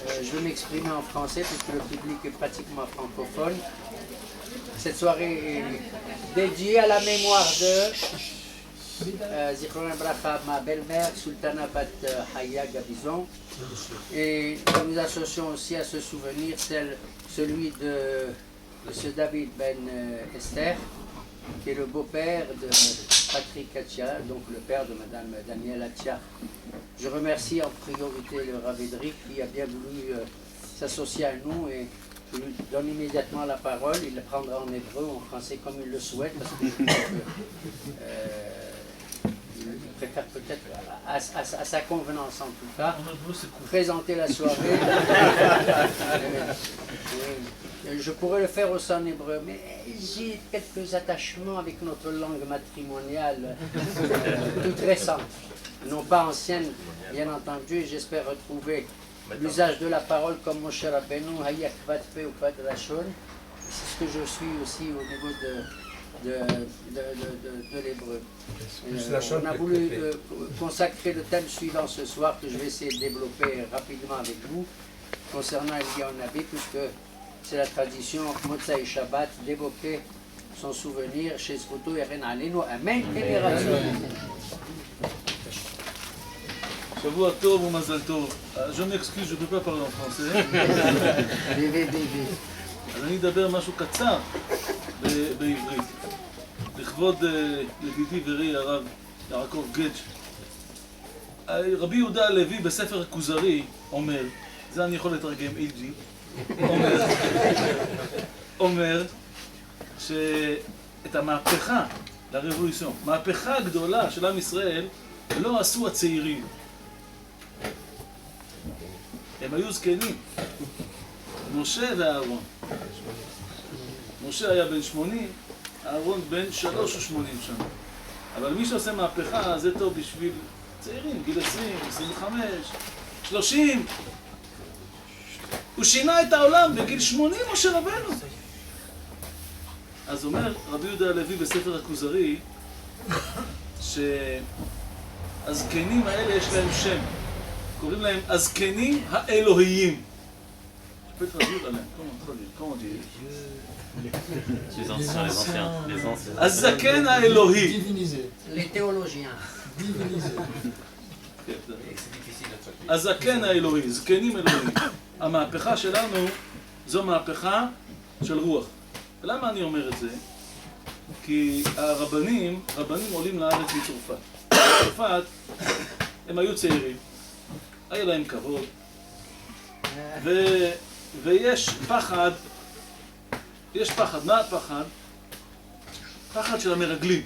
Je vais m'exprimer en français puisque le public est pratiquement francophone. Cette soirée est dédiée à la mémoire de Zichron Bracha, ma belle-mère, Sultana Bat Haya Gabizon. Et nous associons aussi à ce souvenir celui de M. David Ben Esther, qui est le beau-père de Patrick Atia, donc le père de Mme Danielle Atia. Je remercie en priorité le Rav Edric qui a bien voulu s'associer à nous et je lui donne immédiatement la parole. Il le prendra en hébreu ou en français comme il le souhaite parce que je crois il préfère peut-être à sa convenance en tout cas présenter la soirée. Je pourrais le faire aussi en hébreu, mais j'ai quelques attachements avec notre langue matrimoniale toute récente, non pas ancienne, bien entendu, et j'espère retrouver l'usage de la parole comme Moshe Rabbeinu, Hayek Vat Pe ou Vat Lashon. C'est ce que je suis aussi au niveau de l'hébreu. On a voulu consacrer le thème suivant ce soir que je vais essayer de développer rapidement avec vous concernant Eliyahu Navi, puisque c'est la tradition Motzai Shabbat d'évoquer son souvenir chez Zkuto Yeren Alenu. Amen. Shavua Tov ou Mazal Tov. Je m'excuse, je ne peux pas parler en français. אז אני אדבר משהו קצר בעברית. לכבוד ידידי וראי הרב יעקב גץ'. רבי יהודה הלוי בספר הכוזרי אומר, זה אני יכול לתרגם אילג'י, אומר שאת המהפכה, לרבולוציון, מהפכה הגדולה של עם ישראל לא עשו הצעירים. הם היו זקנים. משה ואהרון. משה היה בן 80, אהרון בן 83 שנה. אבל מי שעושה מהפכה זה טוב בשביל צעירים, גיל 20, 25, 30. הוא שינה את העולם בגיל 80 משה רבנו. אז אומר רבי יהודה הלוי בספר הכוזרי שהזקנים האלה יש להם שם. קוראים להם הזקנים האלוהיים. Les anciens. הזקן האלוהי. Les théologiens. הזקן האלוהי, זקנים אלוהים. המהפכה שלנו זו מהפכה של רוח. ולמה אני אומר את זה? כי רבנים עולים לארץ מצרפת. בצרפת הם היו צעירים, היה להם כבוד, ויש פחד, מה הפחד? פחד של המרגלים.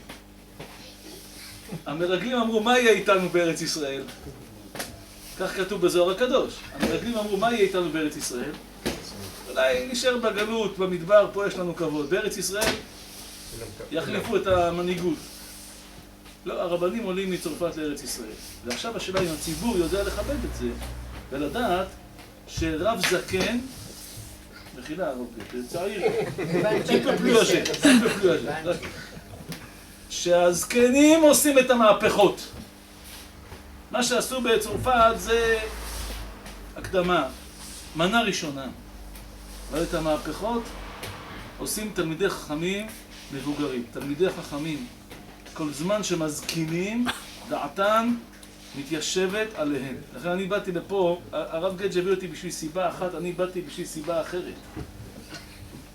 המרגלים אמרו, מה יהיה איתנו בארץ ישראל? כך כתוב בזוהר הקדוש. המרגלים אמרו, מה יהיה איתנו בארץ ישראל? אולי נשאר בגלות, במדבר, פה יש לנו כבוד. בארץ ישראל יחליפו את המנהיגות. לא, הרבנים עולים מצרפת לארץ ישראל. ועכשיו השאלה אם הציבור יודע לכבד את זה, ולדעת שרב זקן, מחילה הרב צעיר, שהזקנים עושים את המהפכות. מה שעשו בצרפת זה הקדמה, מנה ראשונה. אבל את המהפכות עושים תלמידי חכמים מבוגרים. תלמידי חכמים, כל זמן שמזקינים, דעתם מתיישבת עליהם. לכן אני באתי לפה, הרב גץ' הביא אותי בשביל סיבה אחת, אני באתי בשביל סיבה אחרת.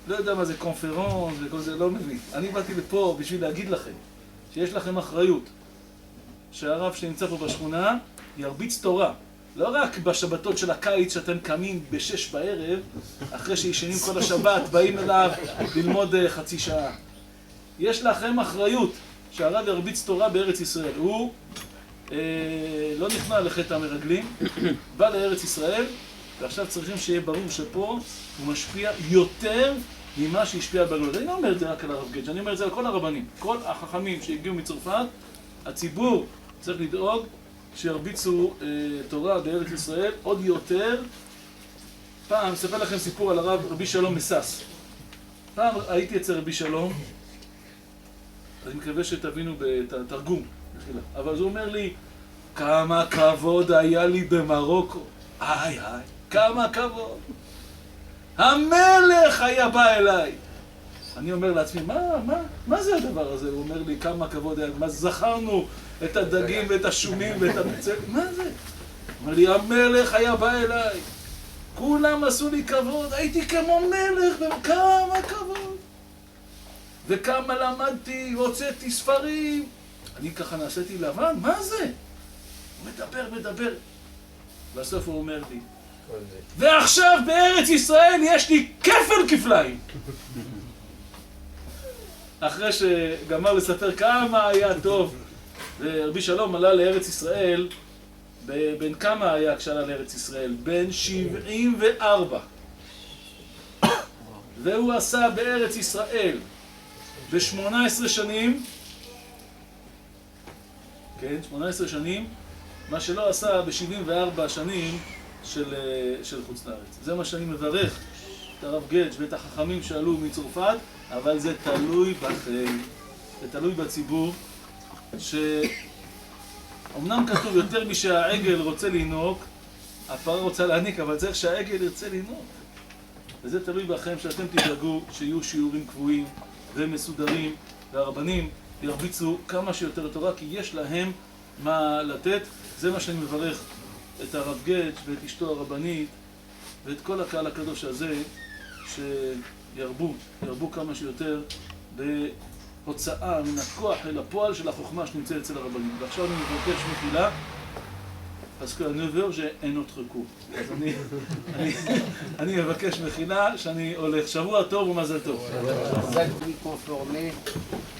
לא יודע מה זה קונפרנס וכל זה, לא מבין. אני באתי לפה בשביל להגיד לכם שיש לכם אחריות שהרב שנמצא פה בשכונה ירביץ תורה. לא רק בשבתות של הקיץ שאתם קמים ב-6 בערב, אחרי שישנים כל השבת, באים אליו ללמוד חצי שעה. יש לכם אחריות שהרב ירביץ תורה בארץ ישראל. הוא לא נכנע לחטא המרגלים, בא לארץ ישראל, ועכשיו צריכים שיהיה ברור שפה הוא משפיע יותר ממה שהשפיע בגלות. אני לא אומר את זה רק על הרב גץ', אני אומר את זה על כל הרבנים. כל החכמים שהגיעו מצרפת, הציבור צריך לדאוג שירביצו תורה בארץ ישראל עוד יותר. פעם, אספר לכם סיפור על הרב רבי שלום מסס. פעם הייתי אצל רבי שלום, אני מקווה שתבינו את התרגום, אבל הוא אומר לי, כמה כבוד היה לי במרוקו. איי, כמה כבוד. המלך היה בא אליי. אני אומר לעצמי, מה זה הדבר הזה? הוא אומר לי, כמה כבוד היה, מה זכרנו את הדגים ואת השומים ואת המצל, מה זה? הוא אומר לי, המלך היה בא אליי. כולם עשו לי כבוד, הייתי כמו מלך, וכמה כבוד. וכמה למדתי, הוצאתי ספרים. אני ככה נעשיתי לבן, מה זה? הוא מדבר. בסוף הוא אומר לי, ועכשיו בארץ ישראל יש לי כפל כפליים. אחרי שגמר לספר כמה היה טוב, ורבי שלום עלה לארץ ישראל, בן כמה היה כשעלה לארץ ישראל? בן 74. והוא עשה בארץ ישראל ב-18 שנים, כן, 18 שנים, מה שלא עשה ב-74 שנים של חוץ לארץ. זה מה שאני מברך את הרב גדג' ואת החכמים שעלו מצרפת, אבל זה תלוי בכם, זה תלוי בציבור, שאומנם כתוב יותר משהעגל רוצה לנהוג, הפרה רוצה להניק, אבל צריך שהעגל ירצה לנהוג. וזה תלוי בכם שאתם תדאגו שיהיו שיעורים קבועים ומסודרים, והרבנים ירביצו כמה שיותר תורה, כי יש להם מה לתת. זה מה שאני מברך את הרב גדג' ואת אשתו הרבנית ואת כל הקהל הקדוש הזה, שירבו כמה שיותר בהוצאה מן הכוח אל הפועל של החוכמה שנמצא אצל הרבנים. ועכשיו אני מבקש מחילה, אז כי 9h j'ai un autre cours. אז אני מבקש מחילה שאני הולך. שבוע טוב ומזל טוב.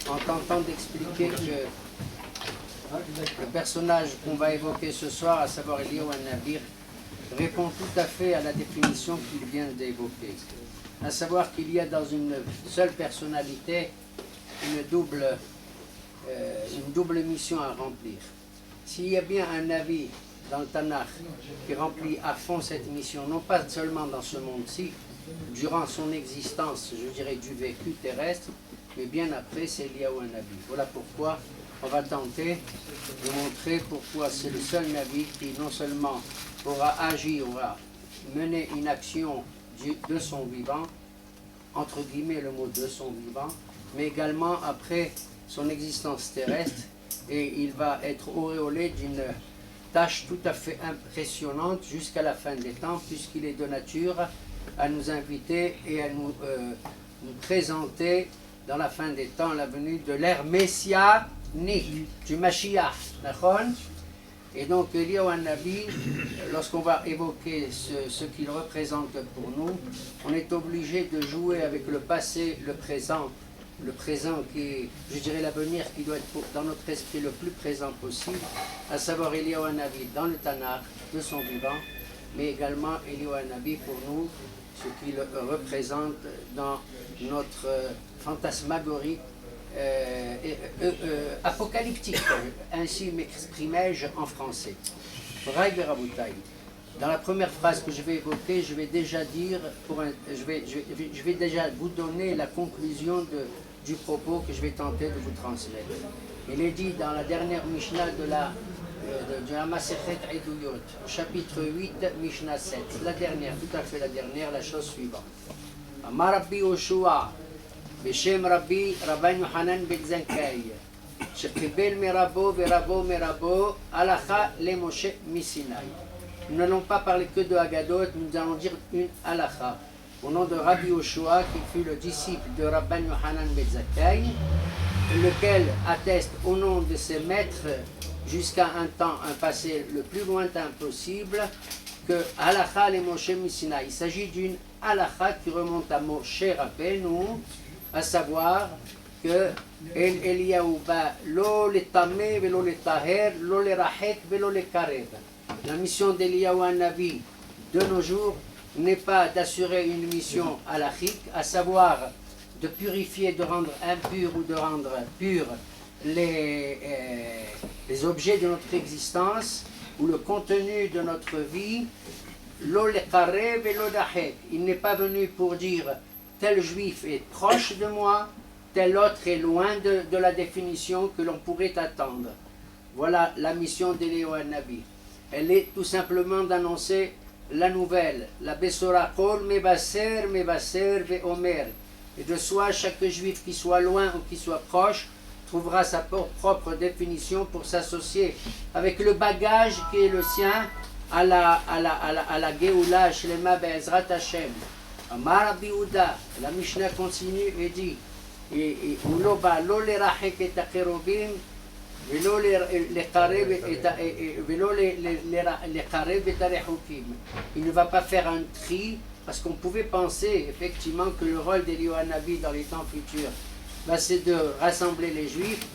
En tentant d'expliquer que le personnage qu'on va évoquer ce soir, à savoir Eliyahu Hanavi, répond tout à fait à la définition qu'il vient d'évoquer. À savoir qu'il y a dans une seule personnalité une double mission à remplir. S'il y a bien un Navi dans le Tanakh qui remplit à fond cette mission, non pas seulement dans ce monde-ci, durant son existence, je dirais, du vécu terrestre, mais bien après, c'est Eliyahu Hanavi. Voilà pourquoi on va tenter de montrer pourquoi c'est le seul Navi qui non seulement aura agi, aura mené une action de son vivant, entre guillemets le mot de son vivant, mais également après son existence terrestre, et il va être auréolé d'une tâche tout à fait impressionnante jusqu'à la fin des temps, puisqu'il est de nature à nous inviter et à nous présenter dans la fin des temps la venue de l'ère messianique, du Mashiach, d'accord? Et donc Eliyahu Hanavi, lorsqu'on va évoquer ce qu'il représente pour nous, on est obligé de jouer avec le passé, le présent qui est, je dirais l'avenir, qui doit être dans notre esprit le plus présent possible, à savoir Eliyahu Hanavi dans le Tanakh de son vivant, mais également Eliyahu Hanavi pour nous, ce qu'il représente dans notre fantasmagorie apocalyptique, ainsi m'exprimais-je en français. Dans la première phrase que je vais évoquer, je vais déjà dire, je vais déjà vous donner la conclusion du propos que je vais tenter de vous transmettre. Il est dit dans la dernière Mishnah de la Masechet Eduyot, chapitre 8, Mishnah 7, la dernière, tout à fait la dernière, la chose suivante. Amar Rabbi Yoshua, Beshem Rabbi Rabban Yohanan ben Zakkai, שקיבל מרבו ורבו מרבו, הלכה למשה מסיני. Nous n'allons pas parler que de Haggadot, nous allons dire une halakha. Au nom de Rabbi Yoshua, qui fut le disciple de Rabban Yohanan ben Zakkai, lequel atteste au nom de ses maîtres jusqu'à un passé le plus lointain possible, que halakha le Moshe Misinaï. Il s'agit d'une halakha qui remonte à Moshe Rabbeinu, à savoir que El Eliyahu ba lo le tameh velo le taher, lo le rahek velo le karev. La mission d'Eliyahu Hanavi de nos jours n'est pas d'assurer une mission halachique, à savoir de purifier, de rendre impur ou de rendre pur les objets de notre existence ou le contenu de notre vie. Lo le karev velo le rahek. Il n'est pas venu pour dire tel juif est proche de moi, tel autre est loin de la définition que l'on pourrait attendre. Voilà la mission d'Eliyahu Hanavi. Elle est tout simplement d'annoncer la nouvelle, la Bessora Kol Mebaser, Mebaser Veomer. Et de soi, chaque juif qui soit loin ou qui soit proche trouvera sa propre définition pour s'associer avec le bagage qui est le sien à la Geoula Shlema Be'ezrat Hashem. Amar Rabbi Yehuda, la Mishnah continue et dit הוא לא בא לא לרחק את הקרובים ולא לקרב את הרחוקים. Il ne va pas faire un tri parce qu'on pouvait penser effectivement que le rôle d'Eliyahu Hanavi dans les temps futurs, c'est de rassembler les juifs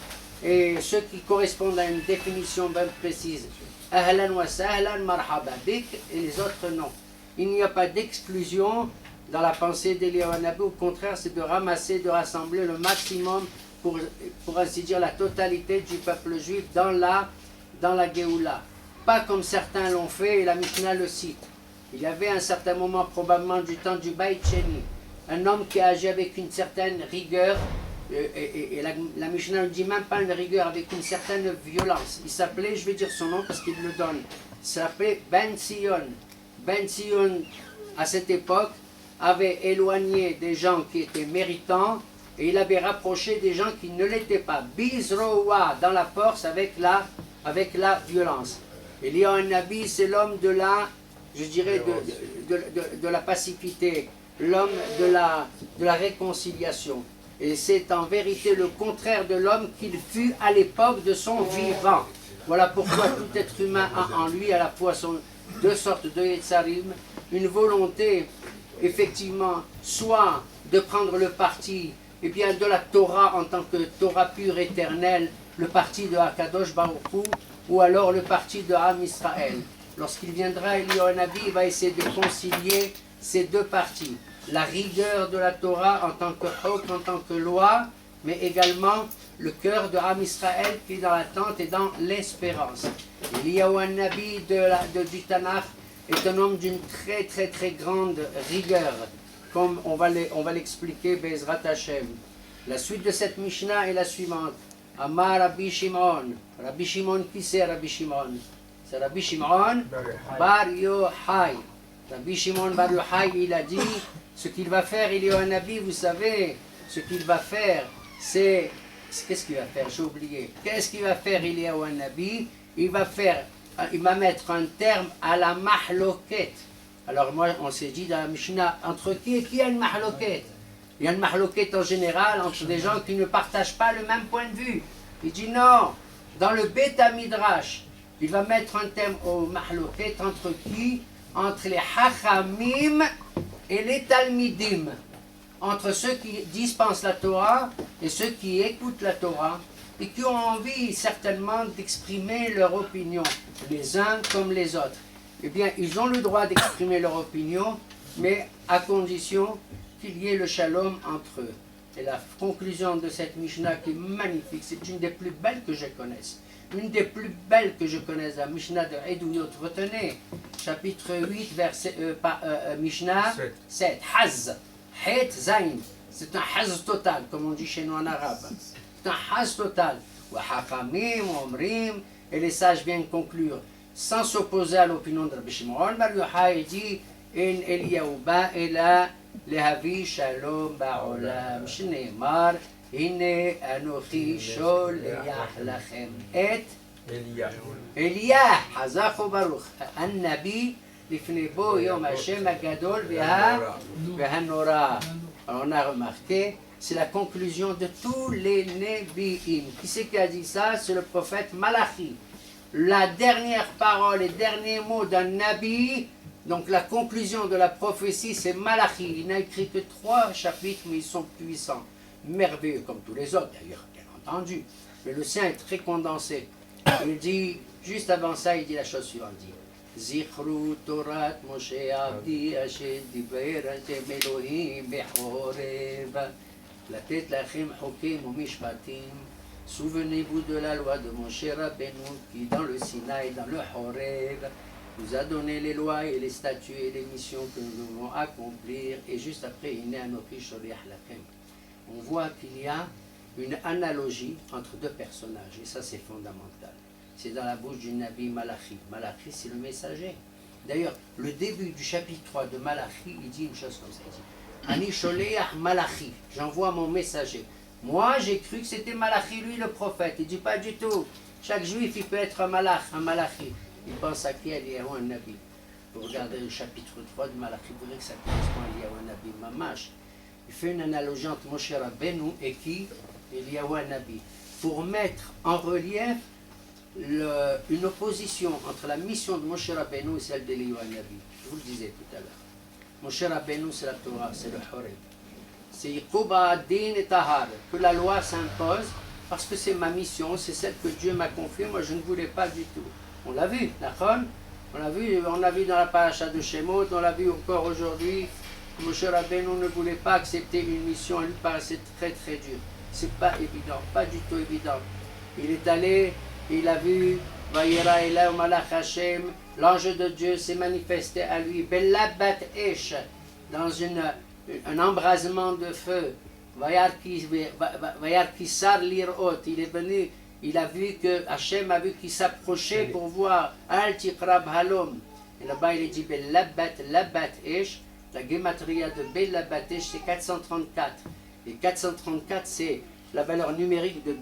et ceux qui correspondent à une définition bien précise. Ahlan wa sahlan marhaba bik et les autres non. Il n'y a pas d'exclusion dans la pensée d'Eliyahu Hanavi, au contraire, c'est de ramasser, de rassembler le maximum, pour ainsi dire, la totalité du peuple juif dans la Géoula. Pas comme certains l'ont fait, et la Mishnah le cite. Il y avait un certain moment, probablement du temps du Beit Sheni, un homme qui a agi avec une certaine rigueur, et la Mishnah ne dit même pas une rigueur, avec une certaine violence. Il s'appelait, je vais dire son nom parce qu'il le donne, il s'appelait Ben Sion. Ben Sion, à cette époque, avait éloigné des gens qui étaient méritants et il avait rapproché des gens qui ne l'étaient pas. Bizroa, dans la force avec la violence. Eliyahu Hanavi, c'est l'homme de la, je dirais, de la pacificité, l'homme de la réconciliation. Et c'est en vérité le contraire de l'homme qu'il fut à l'époque de son vivant. Voilà pourquoi tout être humain a en lui à la fois deux sortes de Yetzarim, une volonté effectivement, soit de prendre le parti de la Torah en tant que Torah pure éternelle, le parti de Hakadosh Baruch Hu, ou alors le parti de Am Israël. Lorsqu'il viendra, Eliyahu Hanavi, il va essayer de concilier ces deux parties. La rigueur de la Torah en tant que Hok, en tant que loi, mais également le cœur de Am Israël qui est dans l'attente et dans l'espérance. Eliyahu Hanavi du Tanakh est un homme d'une très très très grande rigueur, comme on va l'expliquer Be'ezrat Hashem. La suite de cette Mishnah est la suivante. Amar Rabbi Shimon. Rabbi Shimon, qui c'est Rabbi Shimon? C'est Rabbi Shimon Bar Yochai. Rabbi Shimon Bar Yochai, il a dit, ce qu'il va faire, Eliyahu Hanavi, vous savez, ce qu'il va faire, c'est... Qu'est-ce qu'il va faire? J'ai oublié. Qu'est-ce qu'il va faire, Eliyahu Hanavi? Il va mettre un terme à la mahloket. Alors moi, on s'est dit dans la Mishnah, entre qui et qui a une mahloket? Il y a une mahloket en général entre des gens qui ne partagent pas le même point de vue. Il dit non, dans le Beit HaMidrash, il va mettre un terme au mahloket entre qui? Entre les hachamim et les talmidim. Entre ceux qui dispensent la Torah et ceux qui écoutent la Torah et qui ont envie certainement d'exprimer leur opinion, les uns comme les autres. Eh bien, ils ont le droit d'exprimer leur opinion, mais à condition qu'il y ait le shalom entre eux. Et la conclusion de cette Mishnah qui est magnifique, c'est une des plus belles que je connaisse. Une des plus belles que je connaisse, la Mishnah de Eduyot. Retenez, chapitre 8, verset, Mishnah 7. Haz, Het Zain. C'est un haz total, comme on dit chez nous en arabe. C'est un haz total. Wa hachamim, omrim, et les sages viennent conclure, sans s'opposer à l'opinion de Rabbi Shimon Bar Yochai, dit In Eliyahu ba ela lehavi shalom ba'olam shneimar hine anochi sholeach lachem et Eliyah Hazach Baruch An-Nabi lifnei bo yom Hashem Agadol ve'hanora. Alors on a remarqué, c'est la conclusion de tous les Nevi'im. Qui c'est qui a dit ça? C'est le prophète Malachi. La dernière parole et dernier mot d'un Nabi, donc la conclusion de la prophétie, c'est Malachi. Il n'a écrit que 3 chapitres, mais ils sont puissants, merveilleux, comme tous les autres d'ailleurs, bien entendu. Mais le sien est très condensé. Il dit, juste avant ça, il dit la chose suivante, il dit Zichru Torat Moshe Abdi Asher Diber Hashem Elohim Bechoreb Latet Lachem Chokim Umishpatim. Souvenez-vous de la loi de Moshe Rabbeinu qui, dans le Sinaï, dans le Horeb, nous a donné les lois et les statuts et les missions que nous devons accomplir. Et juste après, on voit qu'il y a une analogie entre deux personnages. Et ça, c'est fondamental. C'est dans la bouche du Nabi Malachi. Malachi, c'est le messager. D'ailleurs, le début du chapitre 3 de Malachi, il dit une chose comme ça. Il dit, Ani sholeach Malachi, j'envoie mon messager. Moi, j'ai cru que c'était Malachi, lui, le prophète. Il dit pas du tout. Chaque juif, il peut être un malach, un malachi. Il pense à qui Eliyahu un nabi. Vous regardez le chapitre 3 de Malachi, vous verrez que ça correspond à Eliyahu un nabi. Mamash. Il fait une analogie entre Moshe Rabbeinu et qui Eliyahu un nabi. Pour mettre en relief une opposition entre la mission de Moshe Rabbeinu et celle d'Eliyahu un nabi. Je vous le disais tout à l'heure. Moshe Rabbeinu, c'est la Torah, c'est le Horeb. C'est Yikuba Din et Tahar, que la loi s'impose, parce que c'est ma mission, c'est celle que Dieu m'a confiée, moi je ne voulais pas du tout. On l'a vu, d'accord? On l'a vu dans la paracha de Shemot, on l'a vu encore aujourd'hui. Moshe Rabbeinu ne voulait pas accepter une mission, elle lui paraissait très très dure. C'est pas évident, pas du tout évident. Il est allé, il a vu, Vayera Ela Malach Hashem, l'ange de Dieu s'est manifesté à lui, Bellabat Esh, dans un embrasement de feu. Vayar Kisar Lirot, il est venu, il a vu que Hachem a vu qu'il s'approchait pour voir Al Tikrab Halom. Et là-bas il est dit Bellabat Esh, la gematria de Bellabat Esh c'est 434. Et 434 c'est la valeur numérique de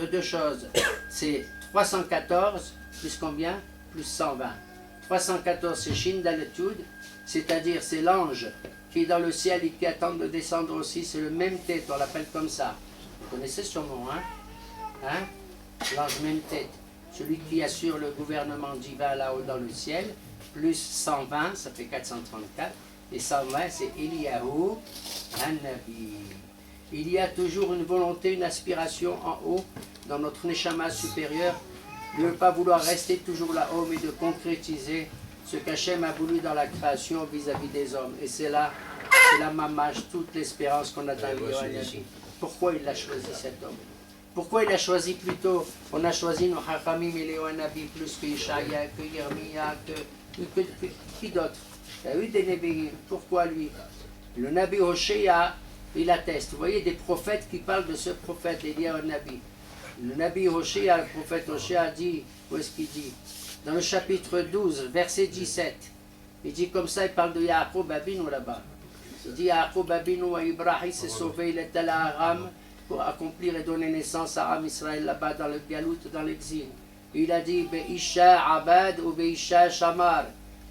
deux choses. C'est 314 plus combien? Plus 120. 314 c'est Shin Daletud, c'est-à-dire c'est l'ange qui est dans le ciel et qui attend de descendre aussi, c'est le même tête, on l'appelle comme ça. Vous connaissez son nom, hein? L'ange même tête, celui qui assure le gouvernement divin là-haut dans le ciel, plus 120, ça fait 434, et 120 c'est Eliyahu Hanabi. Il y a toujours une volonté, une aspiration en haut, dans notre Neshama supérieur, de ne pas vouloir rester toujours là-haut, mais de concrétiser ce qu'Hachem a voulu dans la création vis-à-vis des hommes. Et c'est là mamash, toute l'espérance qu'on a dans Eliyahu. Pourquoi il a choisi cet homme? Pourquoi il a choisi plutôt, on a choisi nos Hachamim Eliyahu Nabi plus que Ishaïa, que Yermia, que qui d'autre? Il y a eu des Nébéim. Pourquoi lui? Le Nabi Hoshea, il atteste. Vous voyez des prophètes qui parlent de ce prophète, Eliyahu Nabi. Le Nabi Hoshea, le prophète Hoshea dit, où est-ce qu'il dit? Dans le chapitre 12, verset 17, il dit comme ça, il parle de Yaakov Abinu là-bas. Il dit Yaakov Abinu à Ibrahim s'est sauvé, il est allé à Aram pour accomplir et donner naissance à Am Israël là-bas dans le Galout, dans l'exil. Il a dit Be'isha Abad ou Be'isha Shamar.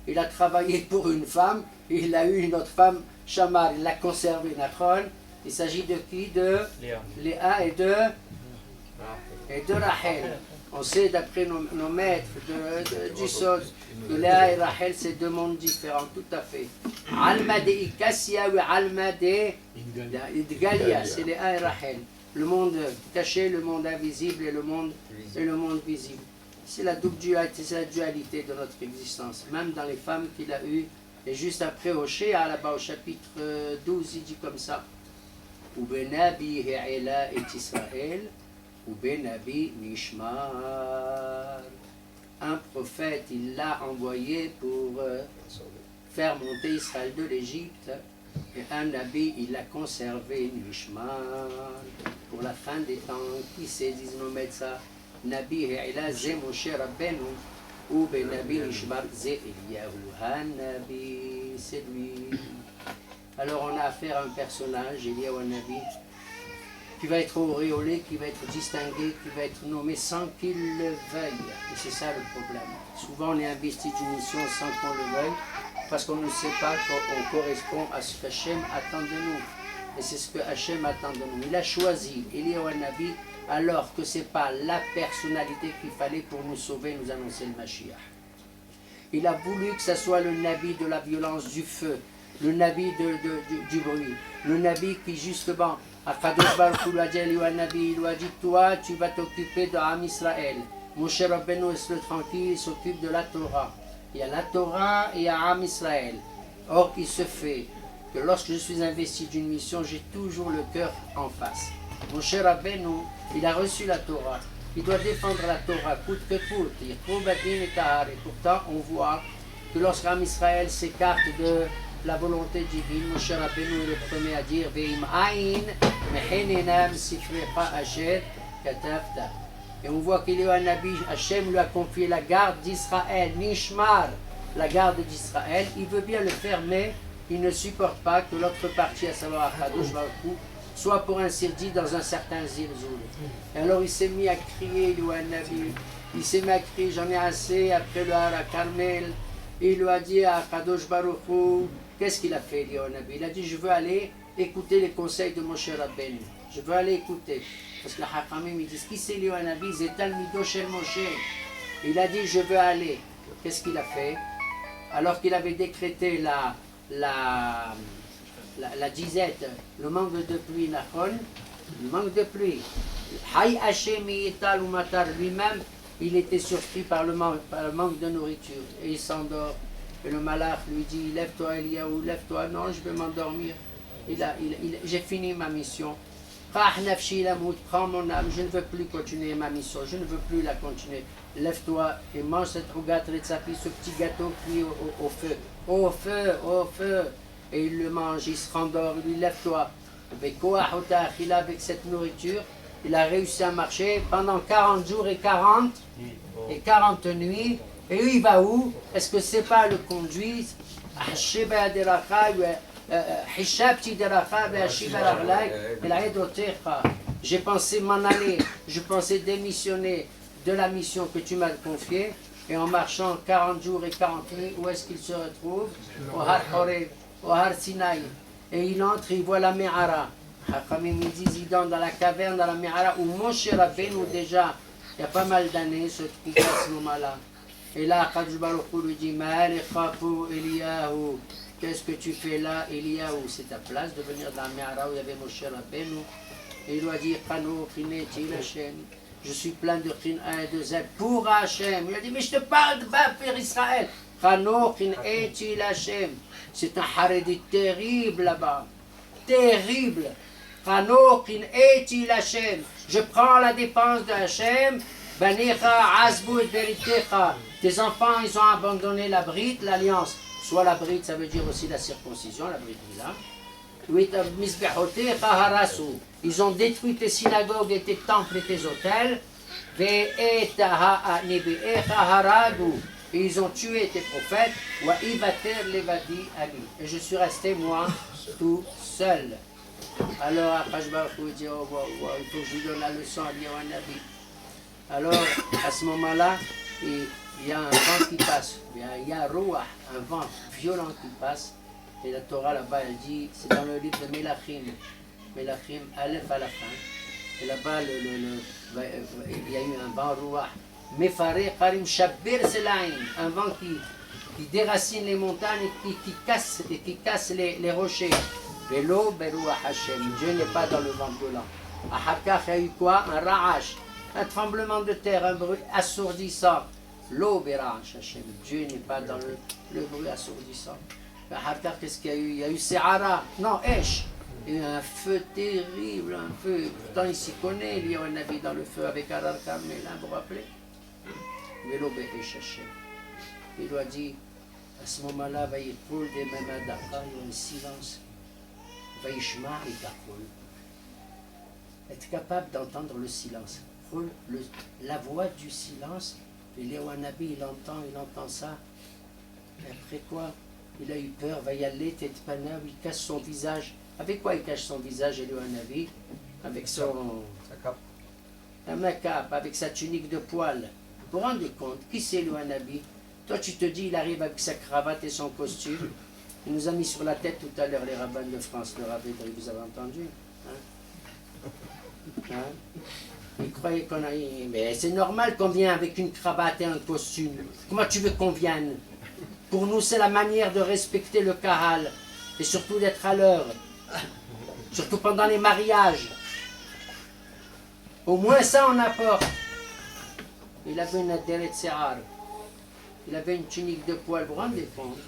Il a travaillé pour une femme, et il a eu une autre femme, Shamar, il l'a conservée, Nachon. Il s'agit de qui? De Léa et de Rachel. On sait d'après nos maîtres du Sod que Léa et Rachel c'est deux mondes différents, tout à fait. Alma de Ikassia ou Alma de Galia, c'est Léa et Rachel. Le monde caché, le monde invisible et le monde visible. C'est la double dualité, c'est la dualité de notre existence. Même dans les femmes qu'il a eues. Et juste après Hoshea, là-bas au chapitre 12, il dit comme ça. Ubenabi He'ela et Israël. Ubenabi Mishmar. Un prophète, il l'a envoyé pour faire monter Israël de l'Égypte. Et un nabi, il l'a conservé, Mishmar, pour la fin des temps. Qui sait, disent nos médecins, Nabi He'ela Ze Moshe Rabbeinu, ou Benabi Mishmar Ze Eliyahu Hanabi, c'est lui. Alors on a affaire à un personnage, Eliyahu Hanabi, qui va être auréolé, qui va être distingué, qui va être nommé sans qu'il le veuille. Et c'est ça le problème. Souvent on est investi d'une mission sans qu'on le veuille, parce qu'on ne sait pas qu'on correspond à ce qu'Hachem attend de nous. Et c'est ce que Hachem attend de nous. Il a choisi Eliyahu Hanabi alors que ce n'est pas la personnalité qu'il fallait pour nous sauver, nous annoncer le Mashiach. Il a voulu que ce soit le Nabi de la violence, du feu, le Nabi du bruit, le Nabi qui justement, Akadosh Baruch Hu lui a dit Eliyahu Hanabi, il lui a dit toi tu vas t'occuper de Am Israël. Moshe Rabbeinu est tranquille, il s'occupe de la Torah. Il y a la Torah et il y a Am Israël. Or il se fait que lorsque je suis investi d'une mission, j'ai toujours le cœur en face. Moshe Rabbeinu, il a reçu la Torah. Il doit défendre la Torah, coûte que coûte. Et pourtant, on voit que lorsqu'Am Israël s'écarte de la volonté divine, Moshe Rabbeinu est le premier à dire Ve'im ayin mehenenam sifrecha asher katavta. Et on voit qu'Eliyahu Hachem lui a confié la garde d'Israël, Nishmar, la garde d'Israël. Il veut bien le faire, mais il ne supporte pas que l'autre partie, à savoir Akadosh Baruch Hu, soit pour ainsi dire dans un certain zilzoul. Et alors il s'est mis à crier, Eliyahu il s'est mis à crier, j'en ai assez, après le Hara Carmel. Il lui a dit à Akadosh Baruch Hu, qu'est-ce qu'il a fait, Eliyahu? Il a dit, je veux aller écouter les conseils de Moshe Rabbeinu. Je veux aller écouter. Parce que les Hakamim, ils disent, qui c'est Eliyahu Hanavi? C'est Talmido Shel Moshe. Il a dit, je veux aller. Qu'est-ce qu'il a fait? Alors qu'il avait décrété la disette, le manque de pluie, le manque de pluie. Hay Hashem Yital ou Matar lui-même, il était surpris par le manque de nourriture. Et il s'endort. Et le malach lui dit, lève-toi Eliyahu, lève-toi. Non, je vais m'endormir. J'ai fini ma mission. Prends mon âme, je ne veux plus continuer ma mission, je ne veux plus la continuer. Lève-toi et mange cette rougat retzapi, ce petit gâteau cuit au feu. Au feu, au feu. Et il le mange, il se rendort, il dit lève-toi. Avec cette nourriture, il a réussi à marcher pendant 40 jours et 40 nuits. Et lui, il va où? Est-ce que c'est pas le conduit? J'ai pensé m'en aller, je pensais démissionner de la mission que tu m'as confiée, et en marchant 40 jours et 40 nuits, où est-ce qu'il se retrouve? Au Har Horeb, au Har Sinaï. Et il entre, il voit la Me'ara. Hakamim disent, il entre dans la caverne, dans la Me'ara, où Moshe Rabbeinu déjà, il y a pas mal d'années, se trouvait à ce moment-là. Et là, Akadosh Baruch Hu lui dit, Ma'alecha po Eliyahu. Qu'est-ce que tu fais là, Eliyahu? C'est ta place de venir dans la Me'ara où il y avait Moshe Rabbeinu. Et il lui a dit, Chano, Chineti, Hashem. Je suis plein de Chin et de Z pour Hashem. Il a dit, mais je te parle de Bafir Israël. Chano, Chineti, Hashem. C'est un haredi terrible là-bas. Terrible. Chano, Chineti, Hashem. Je prends la dépense de Hashem. Banecha, Azbu et Beritecha. Tes enfants, ils ont abandonné la brite, l'alliance. Soit la brite, ça veut dire aussi la circoncision, la brite là. Ils ont détruit tes synagogues et tes temples et tes hôtels. Et ils ont tué tes prophètes. Et je suis resté, moi, tout seul. Alors, Akadosh Baruch Hu dit, oh, il faut que je lui donne la leçon à Eliyahu Hanavi. Alors, à ce moment-là, il y a un vent qui passe, il y a un rouah, un vent violent qui passe, et la Torah là-bas elle dit, c'est dans le livre de Melachim, Aleph à la fin, et là-bas il y a eu un vent rouah, Mefareh Karim Shabir Selaim, un vent qui déracine les montagnes et qui casse les rochers. Velo Beruah Hashem, Dieu n'est pas dans le vent violent. À Hakach, il y a eu quoi? Un ra'ash, un tremblement de terre, un bruit assourdissant. L'eau Berach Hashem, Dieu n'est pas dans le bruit assourdissant. Qu'est-ce qu'il y a eu? Il y a eu Se'ara, non, Esh. Il y a eu un feu terrible, un feu. Pourtant il s'y connaît, il y a un avis dans le feu avec Har Carmel, vous vous rappelez? Vélo Be'esh Hashem. Il lui a dit, à ce moment-là, va y poule des Mamadaka, il y a un silence. Va y shma et takol. Être capable d'entendre le silence. La voix du silence. Eliyahu Hanavi, il entend ça. Et après quoi? Il a eu peur, va y aller, tête panav, il cache son visage. Avec quoi il cache son visage, Eliyahu Hanavi? Avec sa cape, avec sa tunique de poil. Vous vous rendez compte, qui c'est Eliyahu Hanavi? Toi tu te dis, il arrive avec sa cravate et son costume. Il nous a mis sur la tête tout à l'heure les rabbins de France, le rabbin, vous avez entendu? Il croyait qu'on a... Mais c'est normal qu'on vienne avec une cravate et un costume. Comment tu veux qu'on vienne? Pour nous, c'est la manière de respecter le kahal. Et surtout d'être à l'heure. Surtout pendant les mariages. Au moins ça, on apporte. Il avait une aderet se'ar. Il avait une tunique de poil. Vous vous rendez compte?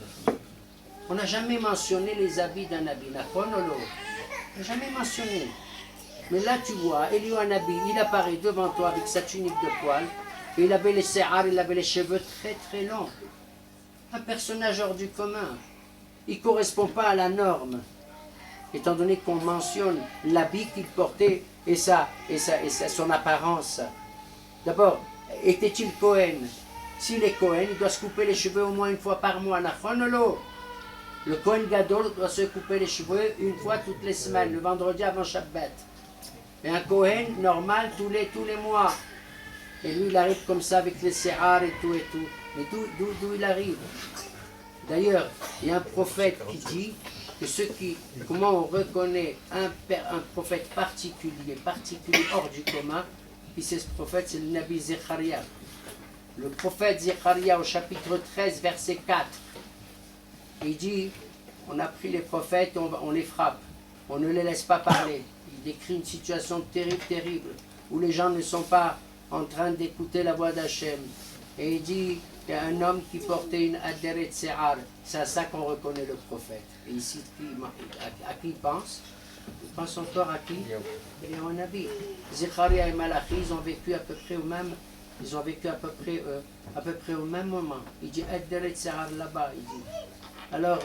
On n'a jamais mentionné les habits d'un habit. On n'a jamais mentionné. Mais là, tu vois, Eliyahu Hanavi, il apparaît devant toi avec sa tunique de poil, et il avait les se'ar, il avait les cheveux très très longs. Un personnage hors du commun. Il ne correspond pas à la norme, étant donné qu'on mentionne l'habit qu'il portait et son apparence. D'abord, était-il Cohen? S'il est Cohen, il doit se couper les cheveux au moins une fois par mois. Le Cohen Gadol doit se couper les cheveux une fois toutes les semaines, le vendredi avant Shabbat. Et un Cohen normal tous les mois. Et lui, il arrive comme ça avec les séhar et tout et tout. Mais d'où il arrive? D'ailleurs, il y a un prophète qui dit que comment on reconnaît un prophète particulier hors du commun, et ce prophète, c'est le Nabi Zecharia. Le prophète Zecharia au chapitre 13, verset 4, il dit, on a pris les prophètes, on les frappe, on ne les laisse pas parler. Il décrit une situation terrible, où les gens ne sont pas en train d'écouter la voix d'Hachem. Et il dit, il y a un homme qui portait une aderet séhar, c'est à ça qu'on reconnaît le prophète. Et ici, à qui il pense? Il pense encore à qui? Il y a un Nabi. Zecharia et Malachi, ils ont vécu à peu près au même moment. Il dit aderet séhar là-bas. Il dit. Alors,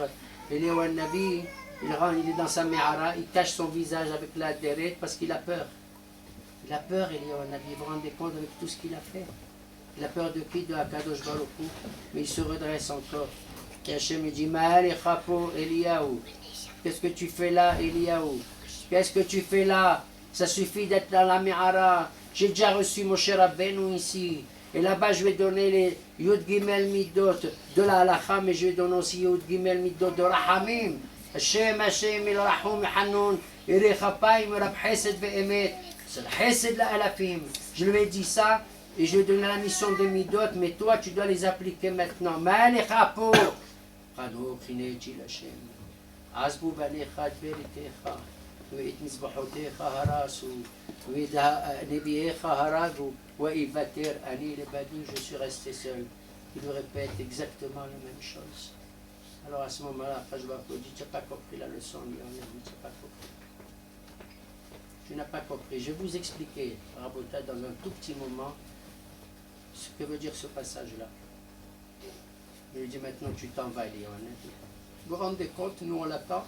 Eliyahu Nabi, il est dans sa me'ara, il cache son visage avec la aderet parce qu'il a peur. Il a peur, Eliyahu Nabi, vous vous rendez compte avec tout ce qu'il a fait. Il a peur de qui? De Akadosh Baruch Hu. Mais il se redresse encore. Et Hachem lui dit, Ma'al Chapo Eliyahu. Qu'est-ce que tu fais là, Eliyahu? Qu'est-ce que tu fais là? Ça suffit d'être dans la Me'ara. J'ai déjà reçu Moshe Rabbeinu ici. Et là-bas, je vais donner les Yud Gimel Midot de la Halacha, mais je vais donner aussi Yud Gimel Midot de Rahamim. Hashem, Il Rahum, Hanoun, Irei Chapayim, Rab Chesed Ve'emet. C'est le Chesed la Alafim. Je lui ai dit ça. Et je vais donner la mission de Midot, mais toi tu dois les appliquer maintenant. Ma'alechapo. Chano chinechi l'Hashem. Azbu balecha dveritecha. Ve'it mizbahotecha harasu. Ve'it nebiecha haragu. Ve'ivater ani lebadi. Je suis resté seul. Il me répète exactement la même chose. Alors à ce moment-là, je vais dit, tu n'as pas compris la leçon. Tu n'as pas compris. Tu n'as pas compris. Je vais vous expliquer, Rabota, dans un tout petit moment, ce que veut dire ce passage-là. Je lui dis maintenant tu t'en vas, Léon. Vous vous rendez compte, nous on l'attend.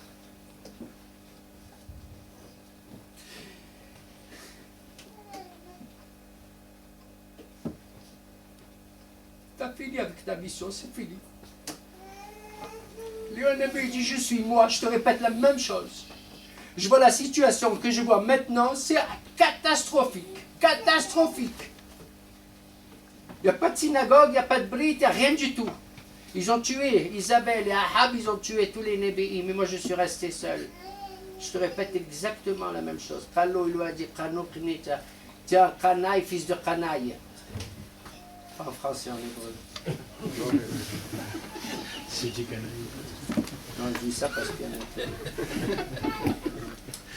T'as fini avec ta mission, c'est fini. Léon Nabi dit je suis moi, je te répète la même chose. Je vois la situation que je vois maintenant, c'est catastrophique. Catastrophique. Il n'y a pas de synagogue, il n'y a pas de brite, il n'y a rien du tout. Ils ont tué Isabelle et Ahab, ils ont tué tous les Nébéis, mais moi je suis resté seul. Je te répète exactement la même chose. Kalo, il lui a dit, Kano, Knita, tiens, Kanaï, fils de Kanaï. Pas en français, en hébreu. C'est dit Kanaï. Non, je dis ça parce que...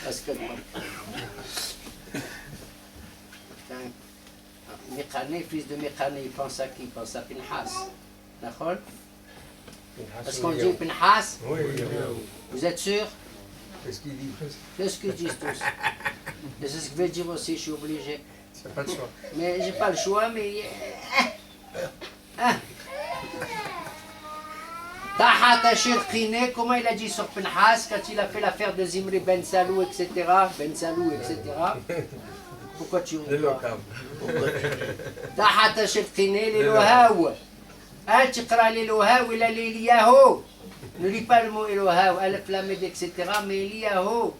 Parce que... Mekhané, fils de Mekhané, il pense à qui? Il pense à Pinhas. D'accord? Parce qu'on dit Pinhas? Oui, Vous êtes sûr? Qu'est-ce qu'il dit? Qu'est-ce qu'ils disent tous? Et c'est ce que je vais dire aussi, je suis obligé. C'est pas le choix. Mais j'ai pas le choix, mais... Tahat Ashir Khiné, comment il a dit sur Pinhas quand il a fait l'affaire de Zimri Ben Salou, etc. Ben Salou, etc. Pourquoi tu ris pas? Tahat Ashir Khiné, l'Elohaou. Ah, tu cras l'Elohaou, il a l'Eliyahu. Ne lis pas le mot Elohaou, Alef Lamed, etc. Mais Eliyahu.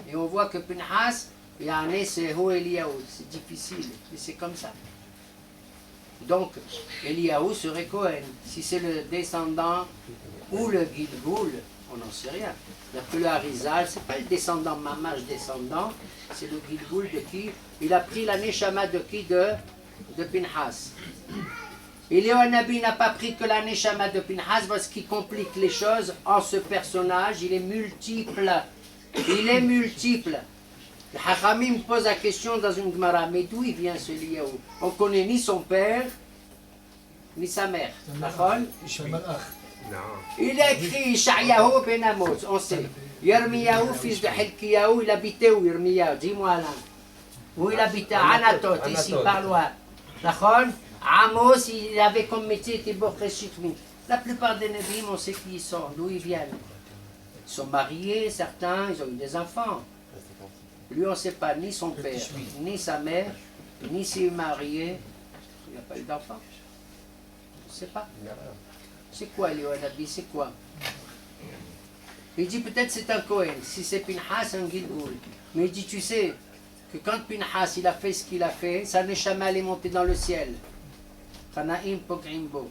Et on voit que Pinhas, c'est Ho Eliyahu. C'est difficile, mais c'est comme ça. Donc, Eliyahu serait Cohen. Si c'est le descendant ou le Gilgoul, on n'en sait rien. Alors que le Harizal, ce n'est pas le descendant, Mamash descendant, c'est le Gilgoul de qui? Il a pris la Neshama de qui? De Pinhas. Eliyahu Nabi n'a pas pris que la Neshama de Pinhas parce qu'il complique les choses en ce personnage. Il est multiple. Il est multiple. Le Hachamim pose la question dans une Gemara, mais d'où il vient ce Eliyahu? On ne connaît ni son père, ni sa mère. D'accord? Il a écrit Ishayahu ben Amos, on sait. Yirmiyahu, fils de Hilkiyahu, il habitait où Yirmiyahu? Dis-moi là. Où il habitait? Anatot, ici, par loin. D'accord? Amos, il avait comme métier Tibor Chitmi. La plupart des Nébim, on sait qui ils sont, d'où ils viennent. Ils sont mariés, certains, ils ont eu des enfants. Lui, on ne sait pas ni son père, ni sa mère, ni s'il est marié, il n'y a pas eu d'enfant. Je ne sais pas. C'est quoi Eliyahu c'est quoi? Il dit peut-être c'est un Cohen, si c'est Pinhas, un Gilgoul. Mais il dit tu sais que quand Pinhas il a fait ce qu'il a fait, sa Neshama est montée dans le ciel. Chanaim Pokrimbo.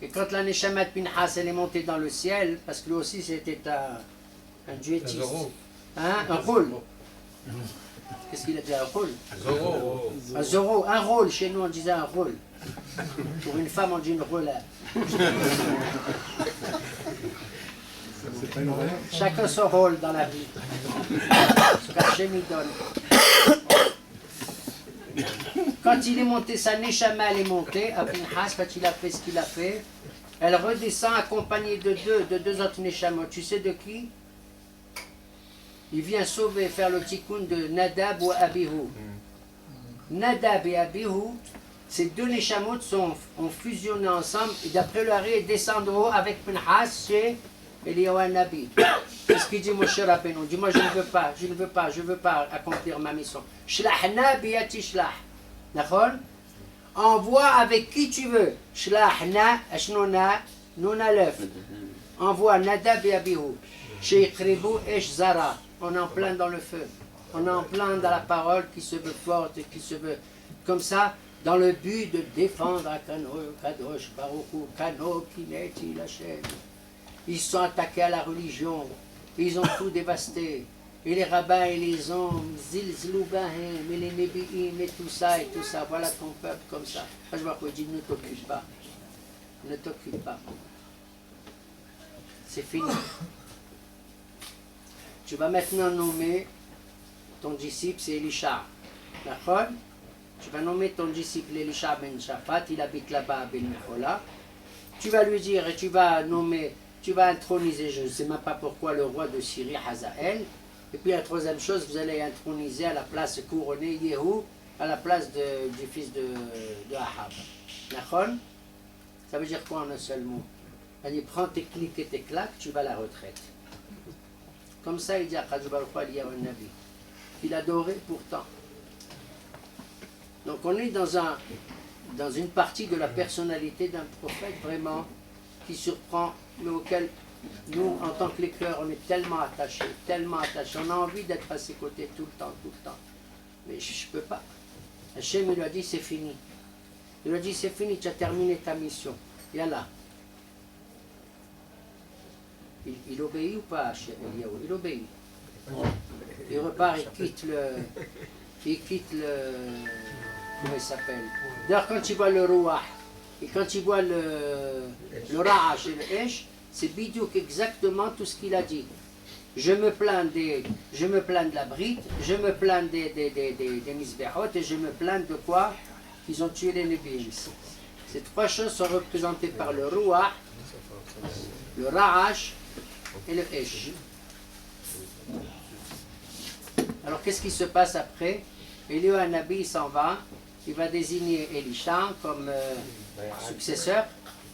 Et quand la Neshama de Pinhas elle est montée dans le ciel, parce que lui aussi c'était un duettiste. Hein? Un rôle. Qu'est-ce qu'il a dit, un rôle? Un zoro. Un rôle, chez nous on disait un rôle. Pour une femme on dit une rôle. Chacun son rôle dans la vie. Ce qu'Hachem il donne. Quand il est monté, sa Neshama elle est montée à Pinhas, quand il a fait ce qu'il a fait, elle redescend accompagnée de deux autres Neshamot. Tu sais de qui? Il vient sauver, faire le tikkun de Nadab ou Abihu. Nadab et Abihu, ces deux Neshamot ont fusionné ensemble et d'après leur ils descendent haut avec Pinhas chez Eliyahu Nabi. Qu'est-ce qu'il dit Moshe Rabbeinu? Il dit moi je ne veux pas accomplir ma mission. Shlahna biyati shlah. D'accord? Envoie avec qui tu veux. Shlahna, ashnona, nuna lef. Envoie Nadab et Abihu. Chez Kribu esh zara. On est en plein dans le feu. On est en plein dans la parole qui se veut forte, qui se veut comme ça, dans le but de défendre Akano, Kadosh, Baruchu, Kano, Kineti, Lachem. Ils sont attaqués à la religion. Ils ont tout dévasté. Et les rabbins, ils les ont zilzloubahem, et les nebi'im, et tout ça, Voilà ton peuple comme ça. Je vois qu'il dit ne t'occupe pas. Ne t'occupe pas. C'est fini. Tu vas maintenant nommer ton disciple, c'est Elisha. D'accord? Tu vas nommer ton disciple Elisha ben Shaphat, il habite là-bas à Ben Mechola. Tu vas lui dire et tu vas introniser, je ne sais même pas pourquoi, le roi de Syrie, Hazaël. Et puis la troisième chose, vous allez introniser à la place couronnée Yehou, à la place du fils de Ahab. D'accord? Ça veut dire quoi en un seul mot? Allez, prends tes clics et tes claques, tu vas à la retraite. Comme ça, il dit à Khadjou Baruch Hu Eliyahu Nabi, qu'il adorait pourtant. Donc on est dans une partie de la personnalité d'un prophète vraiment qui surprend, mais auquel nous, en tant que lecteurs, on est tellement attachés. On a envie d'être à ses côtés tout le temps. Mais je ne peux pas. Hachem il lui a dit c'est fini. Il lui a dit c'est fini, tu as terminé ta mission. Yallah. Il obéit ou pas, Eliyahu? Il obéit. Il repart, il quitte le comment il s'appelle? D'ailleurs, quand il voit le Ruach, et quand il voit le Ra'ash et le Esh, c'est bidiouk exactement tout ce qu'il a dit. Je me plains de la brite, je me plains des misbehot, et je me plains de quoi? Qu'ils ont tué les Nebi'im. Ces trois choses sont représentées par le Ruach, le Ra'ash et le Esh. Alors qu'est-ce qui se passe après? Eliyahu Nabi s'en va, il va désigner Elisha comme successeur.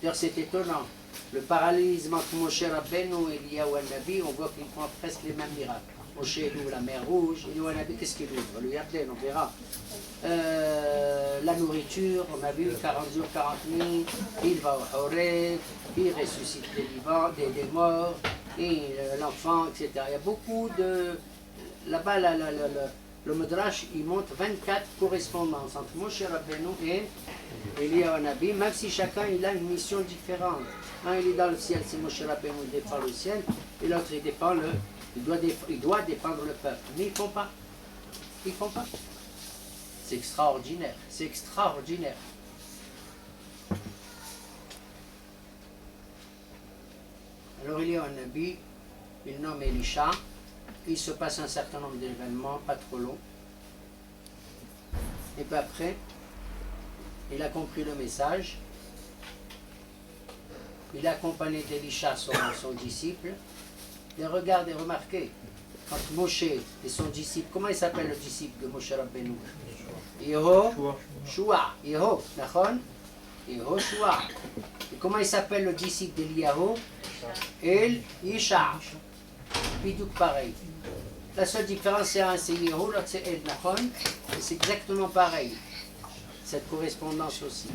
D'ailleurs c'est étonnant, le parallélisme entre Moshe Rabbeinu et Eliyahu Nabi, on voit qu'il prend presque les mêmes miracles. Moshe ouvre la mer rouge, Eliyahu Nabi qu'est-ce qu'il ouvre? Le Yarden, on verra. La nourriture, on a vu 40 jours, 40 nuits, il va au Horeb, il ressuscite des vivants, des morts, et l'enfant, etc. Il y a beaucoup de... Là-bas, le Midrash, il montre 24 correspondances entre Moshe Rabbeinu et Eliyahu Nabi, même si chacun il a une mission différente. Un il est dans le ciel, c'est Moshe Rabbeinu, il défend le ciel, et l'autre il doit défendre le peuple. Mais ils ne font pas. Ils ne font pas. C'est extraordinaire. C'est extraordinaire. Alors Eliyahu Nabi, il nomme Elisha. Il se passe un certain nombre d'événements, pas trop longs. Et puis après, il a compris le message. Il a accompagné d'Elisha, son disciple. Et regardez, remarquez, quand Moshe et son disciple, comment il s'appelle le disciple de Moshe Rabbeinu? Yehoshua. Yeho, d'accord? Yehoshua. Et comment il s'appelle le disciple d'Eliyahu? El Yisha. Bidouk pareil. La seule différence, c'est un c'est Yehu, l'autre c'est Ed Nachon. Et c'est exactement pareil, cette correspondance aussi.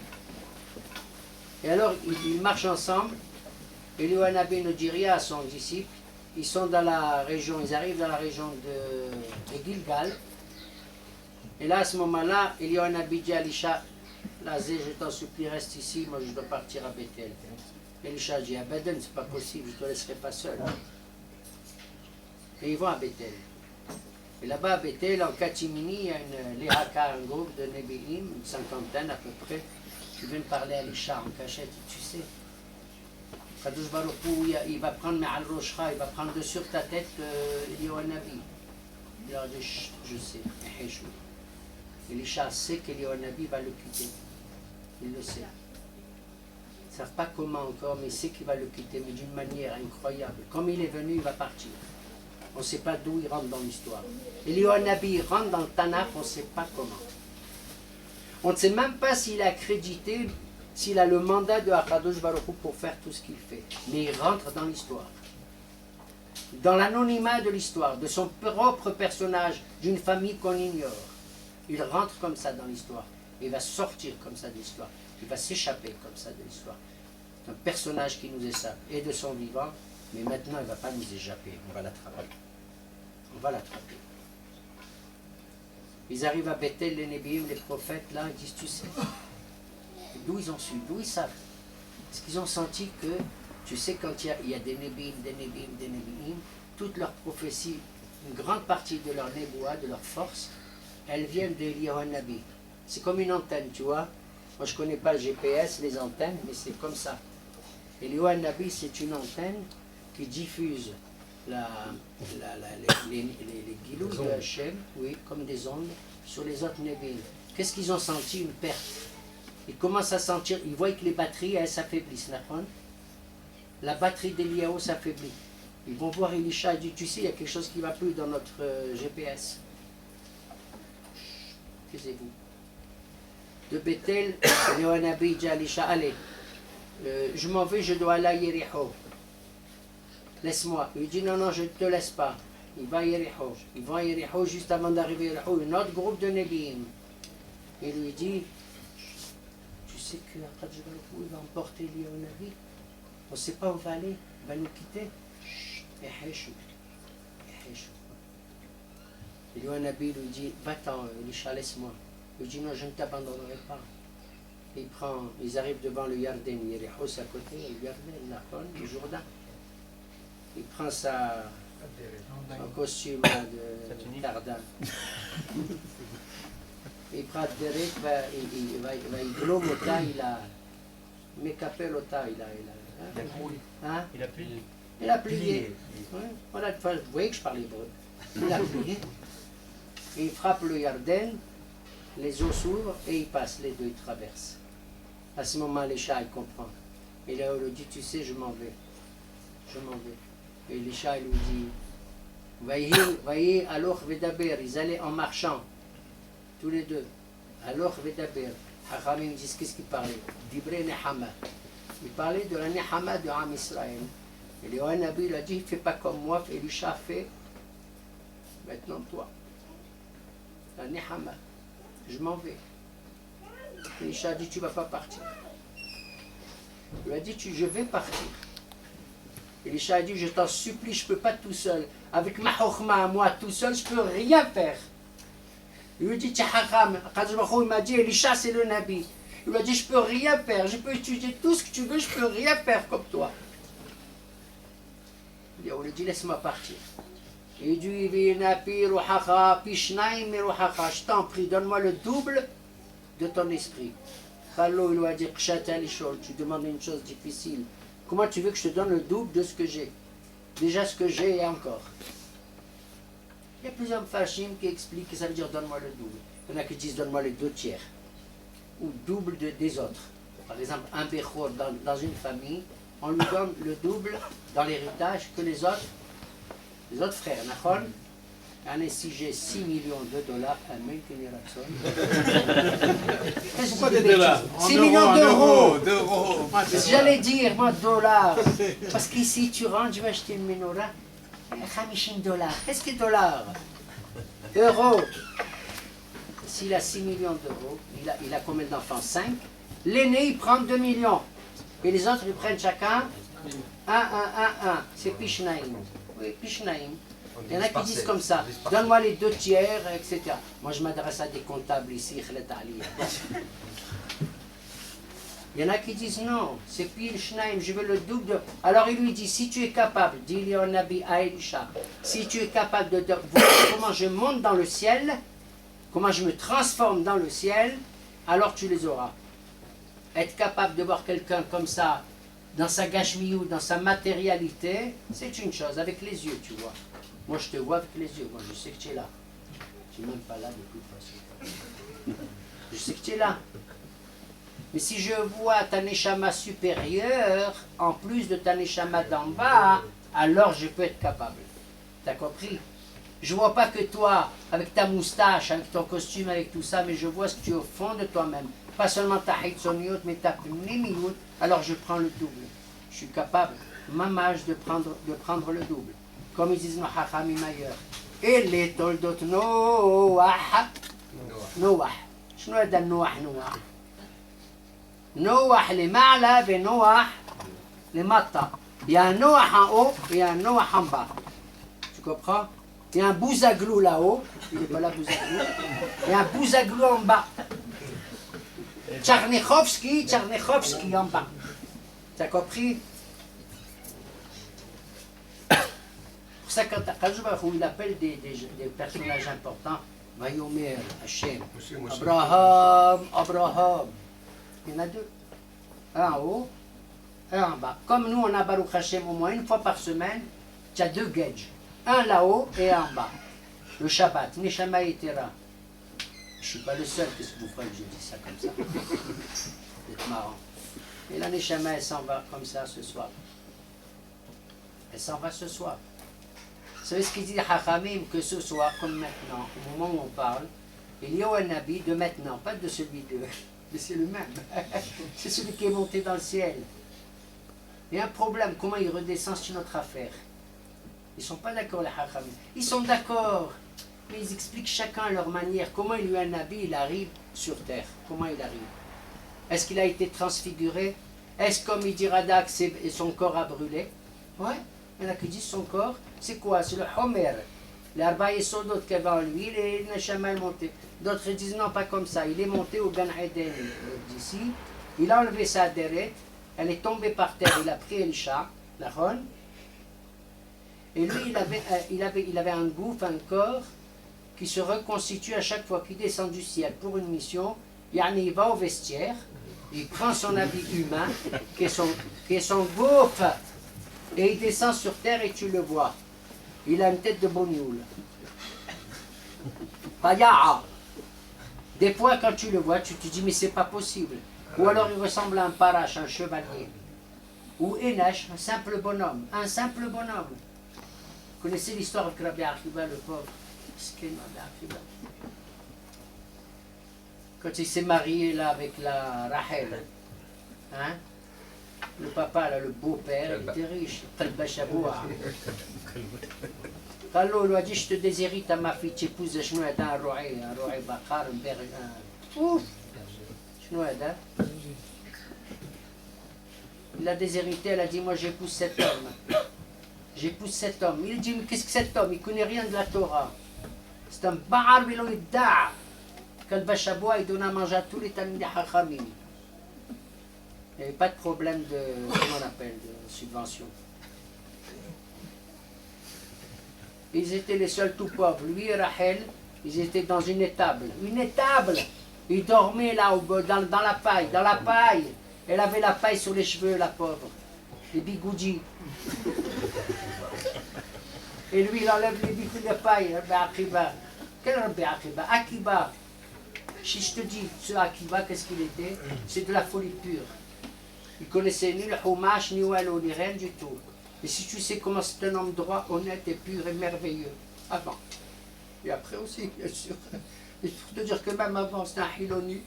Et alors, ils marchent ensemble. Eliyahu Hanavi ne dit rien à son disciple. Ils sont dans la région, ils arrivent dans la région de Gilgal. Et là, à ce moment-là, Eliyahu Hanavi dit à Elisha, Lazé, je t'en supplie, reste ici, moi je dois partir à Bethel. Elisha dit, Abadan, c'est pas possible, je ne te laisserai pas seul. Et ils vont à Bethel. Et là-bas à Bethel, en catimini, il y a une Léhaka, un groupe de Nébilim, une cinquantaine à peu près, qui viennent parler à Elisha en cachette. Tu sais, Kadosh Baruch Hu, il va prendre Me'al Roshcha, il va prendre de sur ta tête Eliyahu Hanavi. Il leur dit, chut, je sais, Eheshou. Elisha sait qu'Eliyahu Hanavi va le quitter. Il le sait. Ils ne savent pas comment encore, mais il sait qu'il va le quitter, mais d'une manière incroyable. Comme il est venu, il va partir. On ne sait pas d'où il rentre dans l'histoire. Eliyahu Hanavi rentre dans le Tanakh, on ne sait pas comment. On ne sait même pas s'il est accrédité, s'il a le mandat de Akadosh Baruch Hu pour faire tout ce qu'il fait. Mais il rentre dans l'histoire. Dans l'anonymat de l'histoire, de son propre personnage, d'une famille qu'on ignore. Il rentre comme ça dans l'histoire. Il va sortir comme ça de l'histoire. Il va s'échapper comme ça de l'histoire. C'est un personnage qui nous échappe, et de son vivant, mais maintenant il ne va pas nous échapper. On va l'attraper. On va l'attraper. Ils arrivent à Bethel, les Nébiim, les prophètes, là, ils disent, tu sais, d'où ils ont su, d'où ils savent. Parce qu'ils ont senti que, tu sais, quand il y a des Nébiim, toutes leurs prophéties, une grande partie de leur néboua, de leur force, elles viennent d'Eliyahu Hanavi. C'est comme une antenne, tu vois. Moi, je ne connais pas le GPS, les antennes, mais c'est comme ça. Eliyahu Hanavi, c'est une antenne qui diffuse les guilous de Hachem, oui, comme des ondes, sur les autres Nébiim. Qu'est-ce qu'ils ont senti? Une perte. Ils commencent à sentir, ils voient que les batteries, elles s'affaiblissent. La batterie d'Eliyahu s'affaiblit. Ils vont voir Elisha et disent, tu sais, il y a quelque chose qui ne va plus dans notre GPS. Taisez-vous. De Bethel, Eliyahu Hanavi dit à Elisha, allez, je m'en vais, je dois aller à Yericho. Laisse-moi. Il dit, non, non, je ne te laisse pas. Il va à Yericho. Ils vont à Yericho, juste avant d'arriver à Yericho, un autre groupe de Nébiim. Il lui dit, tu sais que Akadosh Baruch Hu va emporter Eliyahu Hanavi. On ne sait pas où il va aller. Il va nous quitter. Eheshou. Eheshou. Eliyahu Hanavi lui dit, va-t'en, Elisha, laisse-moi. Il dit, non, je ne t'abandonnerai pas. Ils arrivent devant le Yarden. Yericho, c'est à côté, le Yarden, le Jourdain. Il prend son costume de Tardin. Il prend Derek, il va אותה, il מקפל אותה, il a plié. Voilà, vous voyez que je parle hébreu. Il a plié. Il frappe le Yarden, les eaux s'ouvrent et il passe, les deux, ils traversent. À ce moment, Elisha, il comprend. Et là, il lui dit, tu sais, je m'en vais. Je m'en vais. Et Elisha lui dit, voyez, alors Vedaber, ils allaient en marchant, tous les deux. Alors Vedaber, Hachamim disent, qu'est-ce qu'ils parlaient? Dibre Nehama. Ils parlaient de la Nehama de Am Israël. Et Eliyahu Hanavi lui a dit, fais pas comme moi, Elisha fait, maintenant toi. La Nehama, je m'en vais. Elisha a dit, tu ne vas pas partir. Il lui a dit, je vais partir. Elisha a dit, je t'en supplie, je ne peux pas tout seul. Avec ma chokhma à moi, tout seul, je ne peux rien faire. Il lui a dit, il m'a dit, Elisha, c'est le Nabi. Il lui a dit, je ne peux rien faire, je peux étudier tout ce que tu veux, je ne peux rien faire comme toi. Il lui a dit, laisse-moi partir. Il dit, je t'en prie, donne-moi le double de ton esprit. Khallo, il lui a dit, tu demandes une chose difficile. Comment tu veux que je te donne le double de ce que j'ai? Déjà ce que j'ai et encore. Il y a plusieurs fashim qui expliquent que ça veut dire donne-moi le double. Il y en a qui disent donne-moi les 2 tiers. Ou double des autres. Par exemple, un béchor dans une famille, on lui donne le double dans l'héritage que les autres frères. Nachon? Si j'ai 6 millions de dollars, pourquoi des dollars? 6 millions d'euros. J'allais dire, moi, dollars. Parce qu'ici, tu rentres, je vais acheter une menorah. $50. Qu'est-ce que dollars? Euros. S'il a 6 millions d'euros, il a combien d'enfants? 5. L'aîné, il prend 2 millions. Et les autres, ils prennent chacun 1. C'est Pishnaïm. Oui, Pishnaïm. Il y en a qui disent comme ça, donne-moi les 2 tiers, etc. Moi, je m'adresse à des comptables ici, il y en a qui disent non, c'est Pishnaïm, je veux le double de... Alors il lui dit, si tu es capable, dit au Nabi à Elisha, si tu es capable de voir comment je monte dans le ciel, comment je me transforme dans le ciel, alors tu les auras. Être capable de voir quelqu'un comme ça, dans sa gashmiou, dans sa matérialité, c'est une chose, avec les yeux, tu vois. Moi, je te vois avec les yeux, moi je sais que tu es là. Tu n'es même pas là de toute façon. Je sais que tu es là. Mais si je vois ta neshama supérieure, en plus de ta neshama d'en bas, alors je peux être capable. T'as compris? Je ne vois pas que toi, avec ta moustache, avec ton costume, avec tout ça, mais je vois ce que tu es au fond de toi-même. Pas seulement ta hitsoniot, mais ta pnimiyot, alors je prends le double. Je suis capable, mamage, de prendre le double. Comme ils disent nos hachamim ailleurs. Et les toldot Noah. Noah. Je ne sais pas Noah. Noah les ma'la et Noah les mata. Il y a un Noah en haut et il y a un Noah en bas. Tu comprends? Il y a un bouzaglou là-haut. Il n'est pas là, bouzaglou. Il y a un bouzaglou en bas. Tcharnichovski en bas. Tu as compris? Pour ça, quand il appelle des personnages importants, Vayomer, Hachem, Abraham. Il y en a 2. Un en haut, un en bas. Comme nous, on a Baruch Hashem au moins une fois par semaine, tu as 2 gages. Un là-haut et un en bas. Le Shabbat, Neshama et Tera. Je ne suis pas le seul, qu'est-ce que vous faites que je dis ça comme ça? C'est marrant. Et la Neshama, elle s'en va comme ça ce soir. Elle s'en va ce soir. Vous savez ce qu'il dit Hachamim, que ce soir, comme maintenant, au moment où on parle, il y a un Nabi de maintenant, pas de celui de... Mais c'est le même. C'est celui qui est monté dans le ciel. Il y a un problème. Comment il redescend, c'est notre affaire. Ils ne sont pas d'accord, les Hachamim. Ils sont d'accord, mais ils expliquent chacun à leur manière. Comment il y a un Nabi, il arrive sur terre. Comment il arrive? Est-ce qu'il a été transfiguré? Est-ce comme il dit Radak, son corps a brûlé? Ouais. Il y en a qui disent son corps, c'est quoi? C'est le Homer. Les Arba Yesodot qu'il y avait en lui, il est Neshama monté. D'autres disent non, pas comme ça. Il est monté au Gan Eden d'ici. Il a enlevé sa dérette. Elle est tombée par terre. Il a pris Elisha. Et lui, il avait un gouffre, un corps qui se reconstitue à chaque fois qu'il descend du ciel pour une mission. Yani, il va au vestiaire. Il prend son habit humain, qui est son gouffre. Et il descend sur terre et tu le vois. Il a une tête de bonioule. Paya'a. Des fois, quand tu le vois, tu te dis, mais c'est pas possible. Ou alors il ressemble à un parache, un chevalier. Ou Enesh, un simple bonhomme. Un simple bonhomme. Vous connaissez l'histoire avec Rabbi Akiva, le pauvre? Quand il s'est marié là avec la Rachel, hein? Le papa, là, le beau-père, il était riche. Kalba Shaboua. Quand lui a dit, je te déshérite à ma fille, tu épouses un roé bakar, un berger. Ouf! Il a déshérité, elle a dit, moi j'épouse cet homme. J'épouse cet homme. Il dit, mais qu'est-ce que cet homme? Il ne connaît rien de la Torah. C'est un ba'ar velo idda'. Kalba Shaboua, il donne à manger à tous les talmidei hachamim. Il n'y avait pas de problème de, comment on appelle, de subvention. Ils étaient les seuls tout pauvres. Lui et Rachel, ils étaient dans une étable. Une étable! Ils dormaient là, dans la paille. Dans la paille! Elle avait la paille sur les cheveux, la pauvre. Les bigoudis. Et lui, il enlève les bigoudis de paille. Rabbi Akiva. Quel Rabbi Akiva? Akiva. Si je te dis, ce Akiva, qu'est-ce qu'il était? C'est de la folie pure. Il connaissait ni le Humash, ni Wallo, ni rien du tout. Et si tu sais comment c'est un homme droit, honnête et pur et merveilleux, avant. Et après aussi, bien sûr. Il faut te dire que même avant, c'était un Hiloni.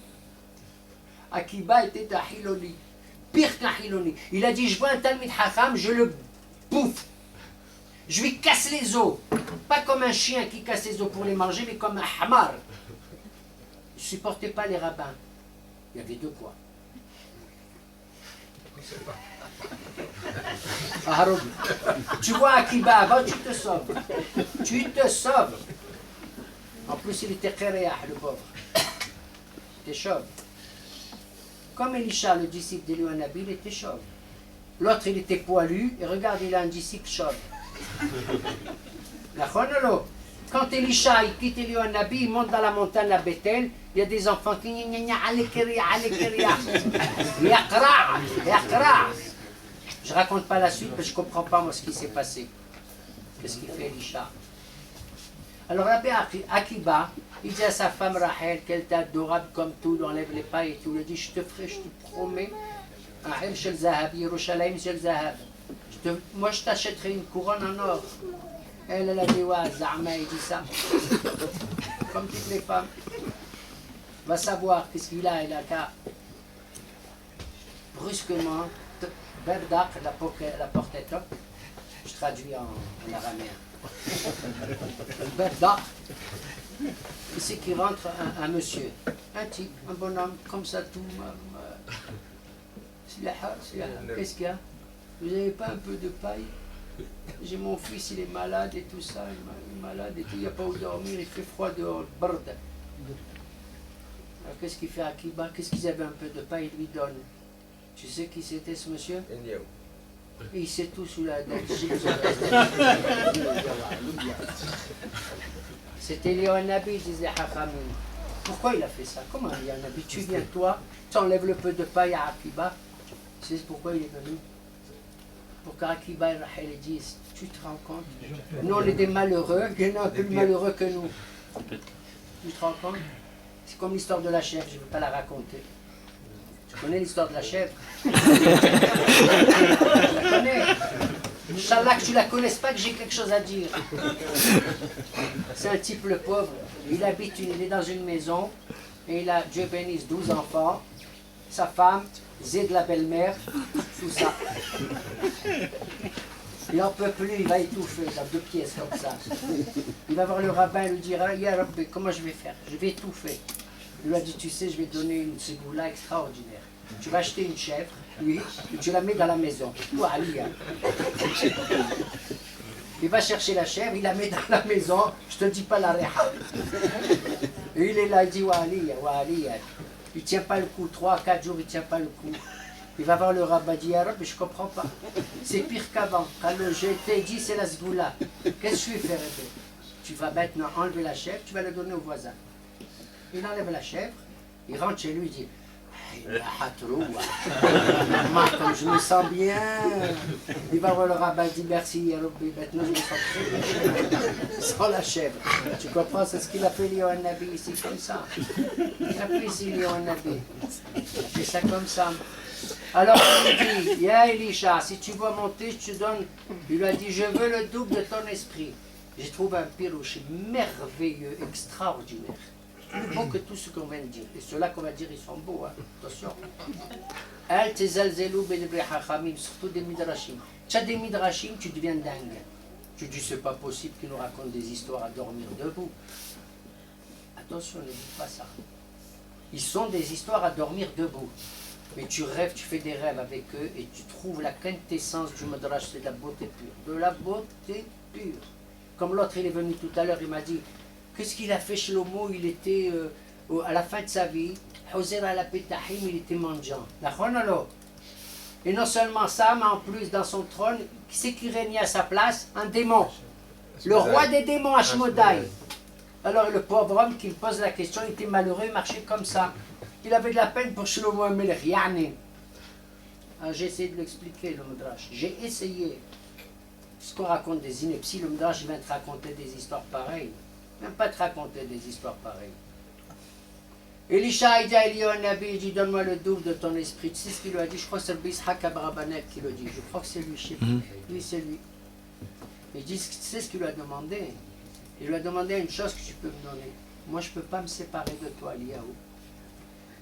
Akiba était un Hiloni. Pire qu'un Hiloni. Il a dit, je vois un Talmid Hacham, je le bouffe. Je lui casse les os. Pas comme un chien qui casse les os pour les manger, mais comme un hamar. Je ne supportais pas les rabbins. Il y avait deux poids. Haroun, tu vois Akiba avant, tu te sauves. Tu te sauves. En plus, il était kéréah, le pauvre. Il était chauve. Comme Elisha, le disciple d'Élie Nabi, il était chauve. L'autre, il était poilu, et regarde, il a un disciple chauve. Quand Elisha il quitte Élie Nabi, il monte dans la montagne à Bethel, il y a des enfants qui je ne raconte pas la suite parce que je ne comprends pas moi ce qui s'est passé. Qu'est-ce qu'il fait Elisha? Alors Rabbi Akiba, il dit à sa femme Rachel qu'elle est adorable comme tout, lui enlève les pailles et tout. Il lui dit je te ferai, je te promets, un shel zahab, Yerushalayim shel zahab. Moi je t'achèterai une couronne en or. Elle a dit ouais, Zahma, il dit ça. Comme toutes les femmes. Va savoir qu'est-ce qu'il a, il a qu'à. Brusquement, Berdak, la porte est top. Je traduis en araméen. Berdak, c'est qu'il rentre un monsieur, un type, un bonhomme, comme ça tout. Qu'est-ce qu'il y a? Vous n'avez pas un peu de paille? J'ai mon fils, il est malade et tout ça, il est malade et tout, il n'y a pas où dormir, il fait froid dehors, brd. Alors qu'est-ce qu'il fait à Akiba? Qu'est-ce qu'ils avaient un peu de paille, il lui donne. Tu sais qui c'était ce monsieur? Et il sait tout sous la dette. C'était Léon Nabi, disait Hachamim. Pourquoi il a fait ça? Comment Léon Nabi? Tu viens toi, tu enlèves le peu de paille à Akiba. Tu sais pourquoi il est venu? Pour qu'Akiba et Rachel disent, tu te rends compte? Nous on est des malheureux, il y en a un peu plus malheureux que nous. Tu te rends compte? C'est comme l'histoire de la chèvre, je ne vais pas la raconter. Tu connais l'histoire de la chèvre? Tu la connais? Inch'Allah que tu la connaisses pas, que j'ai quelque chose à dire. C'est un type le pauvre, il est dans une maison, et il a, Dieu bénisse, 12 enfants, sa femme, Zed la belle-mère, tout ça. Il n'en peut plus, il va étouffer dans 2 pièces comme ça. Il va voir le rabbin et lui dire, Ya Rabbi, comment je vais faire? Je vais étouffer. Il lui a dit, tu sais, je vais te donner une ségoula extraordinaire. Tu vas acheter une chèvre, oui, et tu la mets dans la maison. Il va chercher la chèvre, il la met dans la maison, je te dis pas la réha. Et il est là, il dit, wa aliya. Il ne tient pas le coup, 3-4 jours, il ne tient pas le coup. Il va voir le rabbin, il dit, ya Rabbi, je ne comprends pas. C'est pire qu'avant. Quand le j'étais dit, c'est la sgoula. Qu'est-ce que je vais faire? Tu vas maintenant enlever la chèvre, tu vas la donner au voisin. Il enlève la chèvre, il rentre chez lui, il dit, comme je me sens bien. Il va voir le rabbin, il dit merci, ya Rabbi, maintenant je me sens très bien. Sans la chèvre. Tu comprends, c'est ce qu'il a fait Léon Nabi ici, comme ça. Il a fait ici Léon Nabi. Il fait ça comme ça. Alors il lui dit, ya Elisha, si tu veux monter, je te donne. Il lui a dit, je veux le double de ton esprit. J'ai trouvé un pirouche merveilleux, extraordinaire. Plus beau que tout ce qu'on vient de dire. Et ceux-là qu'on va dire, ils sont beaux, hein. Attention. Al tezalzelou ben hachamim, surtout des midrashim. Tu as des midrashim, tu deviens dingue. Tu dis, c'est pas possible qu'ils nous racontent des histoires à dormir debout. Attention, ne dis pas ça. Ils sont des histoires à dormir debout. Mais tu rêves, tu fais des rêves avec eux et tu trouves la quintessence du midrash, c'est de la beauté pure. De la beauté pure. Comme l'autre, il est venu tout à l'heure, il m'a dit, qu'est-ce qu'il a fait Shlomo? Il était à la fin de sa vie, Hosea al Petahim, il était mendiant. Et non seulement ça, mais en plus dans son trône, qui c'est qui régnait à sa place? Un démon. Le roi des démons, Ashmodai. Alors le pauvre homme qui me pose la question, il était malheureux, il marchait comme ça. Il avait de la peine pour Shlomo Amelech. J'ai essayé de l'expliquer, le Midrash. J'ai essayé. Puisqu'on raconte des inepties, le Midrash vient te raconter des histoires pareilles. Même pas te raconter des histoires pareilles. Elisha, il dit à Eliyahu Nabi, il dit, donne-moi le double de ton esprit. Tu sais ce qu'il lui a dit? Je crois que c'est le Bishak Abrabanek qui le dit. Je crois que c'est lui, je sais plus. Lui, c'est lui. Il dit, tu sais ce qu'il lui a demandé? Il lui a demandé une chose que tu peux me donner. Moi, je ne peux pas me séparer de toi, Eliyahu.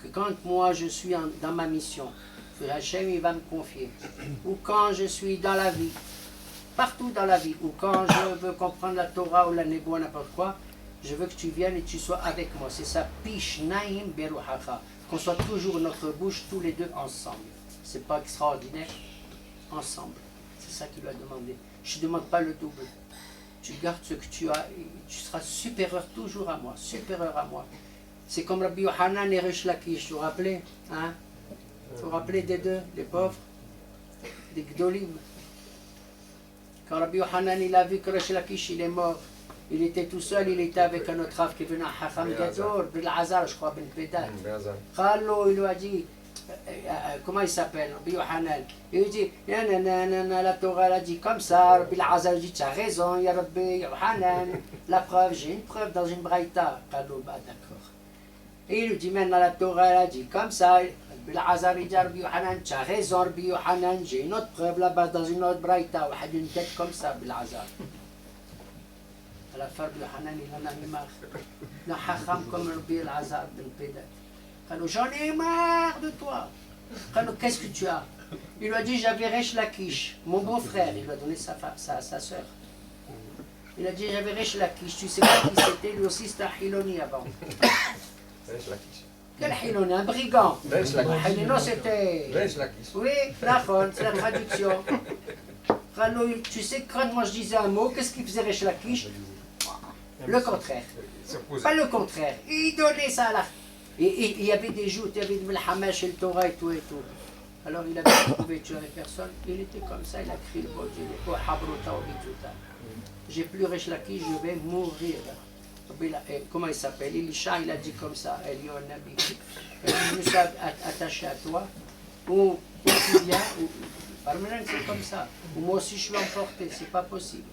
Que quand moi, je suis dans ma mission, que Hachem, il va me confier. Ou quand je suis dans la vie, partout dans la vie, ou quand je veux comprendre la Torah ou la Nebo, n'importe quoi, je veux que tu viennes et tu sois avec moi. C'est ça, Pish Naim Beruhacha. Qu'on soit toujours notre bouche, tous les deux ensemble. C'est pas extraordinaire? Ensemble. C'est ça qu'il lui a demandé. Je ne demande pas le double. Tu gardes ce que tu as et tu seras supérieur toujours à moi. Supérieur à moi. C'est comme Rabbi Yohanan et Resh Lakish. Vous vous rappelez? Hein? Vous vous rappelez des deux, les pauvres? Des Gdolim. Quand Rabbi Yohanan il a vu que Resh Lakish il est mort, il était tout seul, il était avec un autre rave qui venait à Hacham Gadol, Ben Azar, je crois, Ben Pedat. Khallo, il lui a dit, comment il s'appelle, Rabbi Yohanan. Il lui dit, la Torah elle a dit comme ça, Rabbi Azar dit, tu as raison, il y a Rabbi Yohanan. La preuve, j'ai une preuve dans une braïta. Khallo, bah d'accord. Et il lui dit, maintenant la Torah elle a dit comme ça. Rabbi Azar il dit, Rabbi Yohanan, tu as raison, Rabbi Yohanan, j'ai une autre preuve là-bas dans une autre braïta. Il a une tête comme ça, Rabbi Azar. À la fin, Rabbi Yohanan, il en a mis marre. Le hacham comme Rabbi Azar ben Pedat. Alors, j'en ai marre de toi. Alors, qu'est-ce que tu as? Il lui a dit, j'avais Resh Lakish, mon beau-frère. Il lui a donné sa sœur. Il a dit, j'avais Resh Lakish. Tu sais pas qui c'était? Lui aussi, c'était un Hiloni avant. Resh Lakish. Quel Hiloni? Un brigand. Resh Lakish. Non, c'était... Resh Lakish. Oui, Nachon, c'est la traduction. Alors, tu sais, quand moi je disais un mot, qu'est-ce qu'il faisait Resh Lakish? Le contraire. Pas le contraire. Il donnait ça à la... Et il y avait des joutes, il y avait de Melhamash et le Torah et tout et tout. Alors il avait trouvé tuer personne. Il était comme ça, il a crié le bon Dieu. Oh, Habrota, Obituta. J'ai plus Resh Lakish, je vais mourir. Comment il s'appelle? Elisha, il a dit comme ça, Elio Nabi. Je me suis attaché à toi. Ou tu viens, ou... Parmenan, c'est comme ça. Ou moi aussi je suis emporté, c'est pas possible.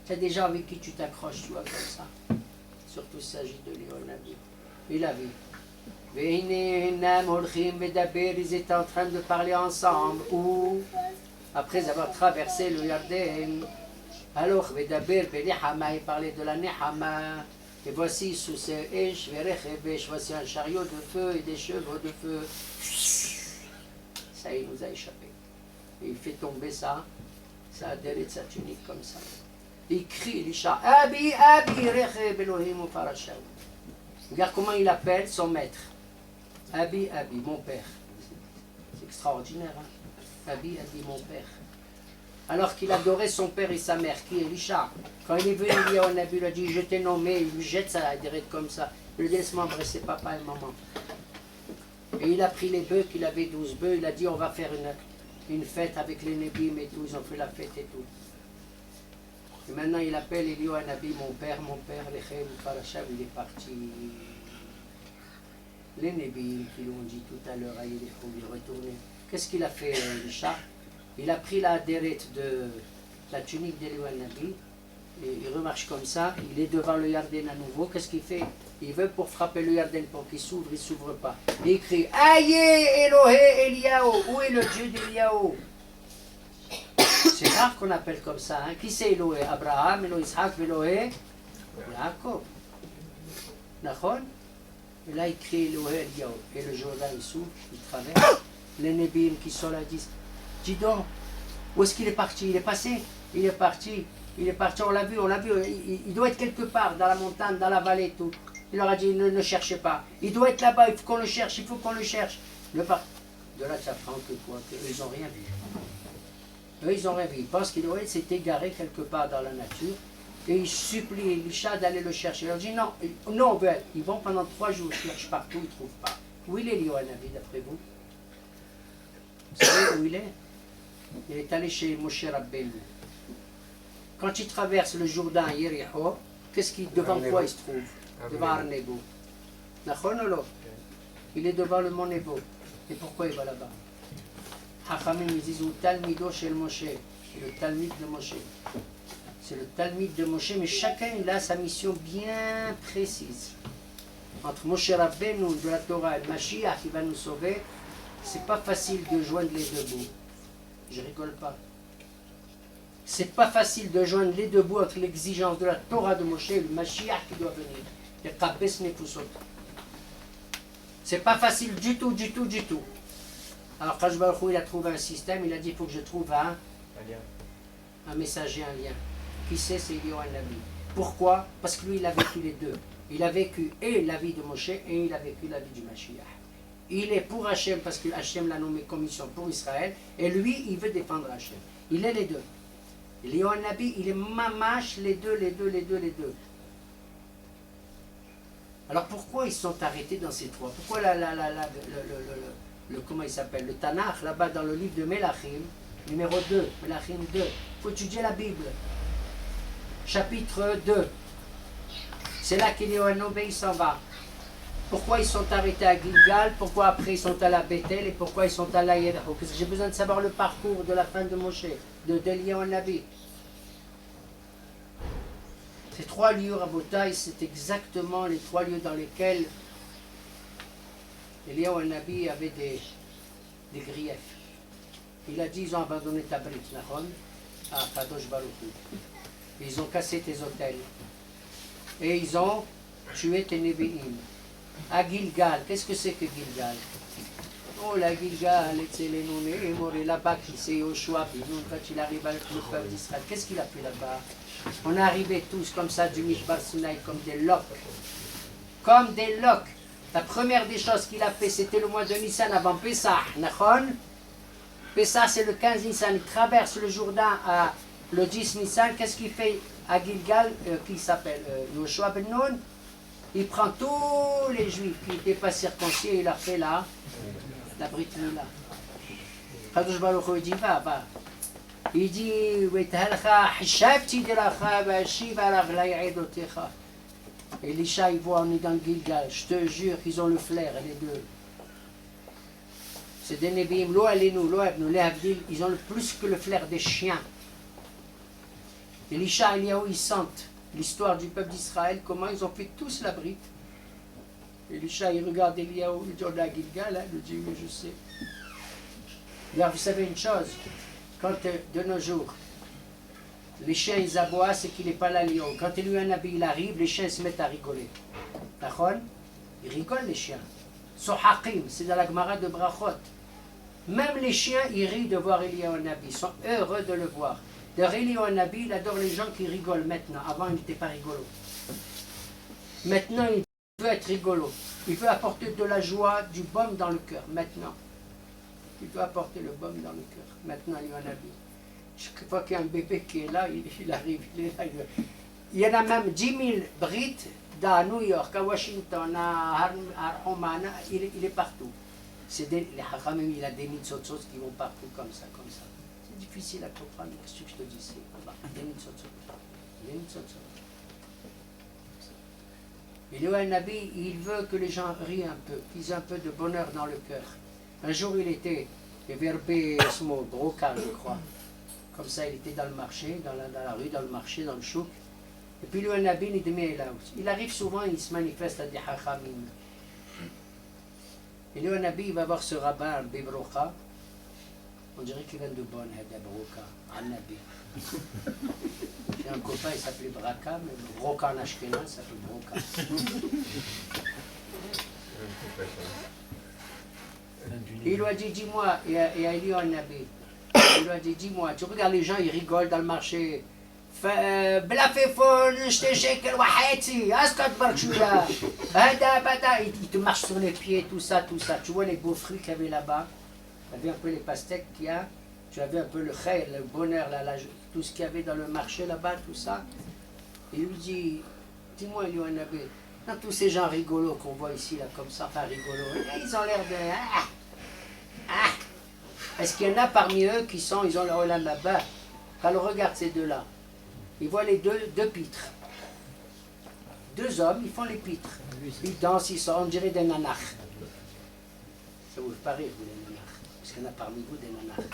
Tu as des gens avec qui tu t'accroches, tu vois, comme ça. Surtout s'il s'agit de Léon Nabi. Il a vu. Ils étaient en train de parler ensemble. Ou, après avoir traversé le Yarden, alors, il parlait de la Nehama. Et voici sous ce Esh, voici un chariot de feu et des chevaux de feu. Ça, il nous a échappé. Et il fait tomber ça a adhéré de sa tunique comme ça. Il crie, Elisha, Abi, Abi, Recheb Elohim Ufarashav. Regarde comment il appelle son maître. Abi, Abi, mon père. C'est extraordinaire, hein? Abi, Abi, mon père. Alors qu'il adorait son père et sa mère, qui est Elisha. Quand il est venu, il a dit, je t'ai nommé, il lui jette ça, adhéré comme ça. Il lui dit, laisse-moi embrasser papa et maman. Et il a pris les bœufs, qu'il avait 12 bœufs, il a dit, on va faire une fête avec les Nébim et tout, ils ont fait la fête et tout. Et maintenant il appelle Elio Anabi, mon père, Lechem, Farashav, il est parti. Les Nébim qui l'ont dit tout à l'heure, il est retourné. Qu'est-ce qu'il a fait, Elisha? Il a pris la dérette de la tunique d'Elio Anabi, et il remarche comme ça, il est devant le Yarden à nouveau. Qu'est-ce qu'il fait? Il veut pour frapper le Yarden pour qu'il s'ouvre, il ne s'ouvre pas. Et il crie, Aïe Elohé Eliao, où est le Dieu d'Eliao? C'est rare qu'on appelle comme ça. Hein? Qui c'est Elohé? Abraham, Elohé Isaac, Elohé Jacob. Nachon? Et là il crie Elohé Eliao. Et le Jourdain il s'ouvre, il traverse. Les Nébim qui sont là disent, dis donc, où est-ce qu'il est parti? Il est passé? Il est parti. Il est parti, on l'a vu, il doit être quelque part, dans la montagne, dans la vallée, tout. Il leur a dit, ne cherchez pas. Il doit être là-bas, il faut qu'on le cherche, il faut qu'on le cherche. De là, ça prend que quoi, ils n'ont rien vu. Eux, ils n'ont rien vu. Ils pensent qu'il s'est égaré quelque part dans la nature. Et ils supplient Elisha d'aller le chercher. Il leur dit, non, non, ils vont pendant 3 jours, ils cherchent partout, ils ne trouvent pas. Où il est, Yohanavi, d'après vous? Vous savez où il est? Il est allé chez Moshe Rabbeinu. Quand il traverse le Jourdain à Yericho, devant quoi il se trouve? Devant Arnego. Il est devant le mont Nebo. Et pourquoi il va là-bas? Hachamim, ils disent au Talmido chez le Moshe. C'est le Talmid de Moshe. C'est le Talmid de Moshe, mais chacun il a sa mission bien précise. Entre Moshe Rabbeinu de la Torah et Mashiach qui va nous sauver, c'est pas facile de joindre les deux bouts. Je rigole pas. C'est pas facile de joindre les deux bouts entre l'exigence de la Torah de Moshe et le Mashiach qui doit venir. Et Kabes Nefusot. C'est pas facile du tout, du tout, du tout. Alors Kadosh Baruch Hu, il a trouvé un système, il a dit il faut que je trouve un messager, un lien. Qui c'est Eliyahu Nabi. Pourquoi? Parce que lui, il a vécu les deux. Il a vécu et la vie de Moshe et il a vécu la vie du Mashiach. Il est pour Hachem parce que Hachem l'a nommé comme mission pour Israël et lui, il veut défendre Hachem. Il est les deux. Eliyahu Nabi, il est mamash les deux. Alors pourquoi ils sont arrêtés dans ces trois? Pourquoi comment il s'appelle? Le Tanakh, là-bas dans le livre de Melachim, numéro 2, Melachim 2. Il faut étudier la Bible. Chapitre 2. C'est là qu'Eliyahu Nabi s'en va. Pourquoi ils sont arrêtés à Gilgal? Pourquoi après ils sont allés à Bethel? Et pourquoi ils sont allés à Yericho? Parce que j'ai besoin de savoir le parcours de la fin de Moshe, d'Eliyahu Nabi. Ces trois lieux, Rabotai, c'est exactement les trois lieux dans lesquels Eliyahu Nabi avait des griefs. Il a dit, ils ont abandonné ta brite, Nahon, à Kadosh Baruch Hu. Ils ont cassé tes autels. Et ils ont tué tes Nevi'im. À Gilgal, qu'est-ce que c'est que Gilgal? Oh la Gilgal, et là-bas qui c'est Yoshua, quand il arrive avec le peuple d'Israël, qu'est-ce qu'il a fait là-bas? On est arrivés tous comme ça du Midbar Sinaï, comme des loques. Comme des loques. La première des choses qu'il a fait, c'était le mois de Nissan avant Pessah. Nachon. Pessah, c'est le 15 Nissan. Il traverse le Jourdain à le 10 Nissan. Qu'est-ce qu'il fait à Gilgal, qui s'appelle Yoshua ben Nun? Il prend tous les juifs qui n'étaient pas circoncis et il leur fait la Brit Mila. Kadosh Baruch Hu dit va. Il dit Elisha, il voit, on est dans Gilgal. Je te jure qu'ils ont le flair, les deux. C'est des Nevi'im, ils ont le plus que le flair des chiens. Elisha et Eliyahu, ils sentent l'histoire du peuple d'Israël, comment ils ont fait tous la brite. Elisha, il regarde Eliyahu, il dit on est à Gilgal, il dit oui, je sais. Alors, vous savez une chose, quand de nos jours, les chiens ils aboient, c'est qu'il n'est pas là, Eliyahu. Quand Eliyahu Nabi il arrive, les chiens se mettent à rigoler. D'accord? Ils rigolent, les chiens. Sohaqim, c'est dans la Gemara de Brachot. Même les chiens, ils rient de voir Eliyahu Nabi, ils sont heureux de le voir. D'ailleurs, Eliyahu Nabi, il adore les gens qui rigolent maintenant. Avant, il n'était pas rigolo. Maintenant, il veut être rigolo. Il veut apporter de la joie, du baume dans le cœur. Maintenant. Il veut apporter le baume dans le cœur. Maintenant, Eliyahu Nabi. Chaque fois qu'il y a un bébé qui est là, il arrive, il est là. Il y en a même 10 000 Brites à New York, à Washington, à Oman, il est partout. C'est les Hachamim, il a des mitzotzot qui vont partout comme ça. C'est difficile à comprendre, qu'est-ce que je te dis, c'est des mitzotzot. Et le Nabi, il veut que les gens rient un peu, qu'ils aient un peu de bonheur dans le cœur. Un jour, il était verbé Broca, je crois. Comme ça, il était dans le marché, dans la rue, dans le marché, dans le chouk. Et puis le Nabi, il arrive souvent, il se manifeste à des Hachamim. Et le Nabi, il va voir ce rabbin, Bibrocha. On dirait qu'il vient de Bonn, Broca, Al-Nabi. J'ai un copain, il s'appelait Braka, mais Broca en Ashkenaz, il s'appelle Broca. Il lui a dit, dis-moi, et à Eliyahu Nabi, il lui a dit, dis-moi, tu regardes les gens, ils rigolent dans le marché. بلافيفون نشتري شيكل وحياتي اسكت برك شويه هذا بدا il te marche sur les pieds tout ça tu vois les beaux fruits qu'il y avait là-bas, tu as vu un peu les pastèques qu'il y a, tu as vu un peu le khayr, le bonheur, tout ce qu'il y avait dans le marché là-bas, tout ça. Il lui dit, dis-moi Eliyahu Nabi, dans tous ces gens rigolos qu'on voit ici là comme ça, enfin rigolos, ils ont l'air de est-ce qu'il y en a parmi eux qui sont, ils ont le olam là-bas? Alors regarde ces deux-là. Ils voient les deux pitres. Deux hommes, ils font les pitres. Ils dansent, ils sont, on dirait des nanars. Ça vous fait pas rire, vous, les nanars? Parce qu'il y en a parmi vous des nanars.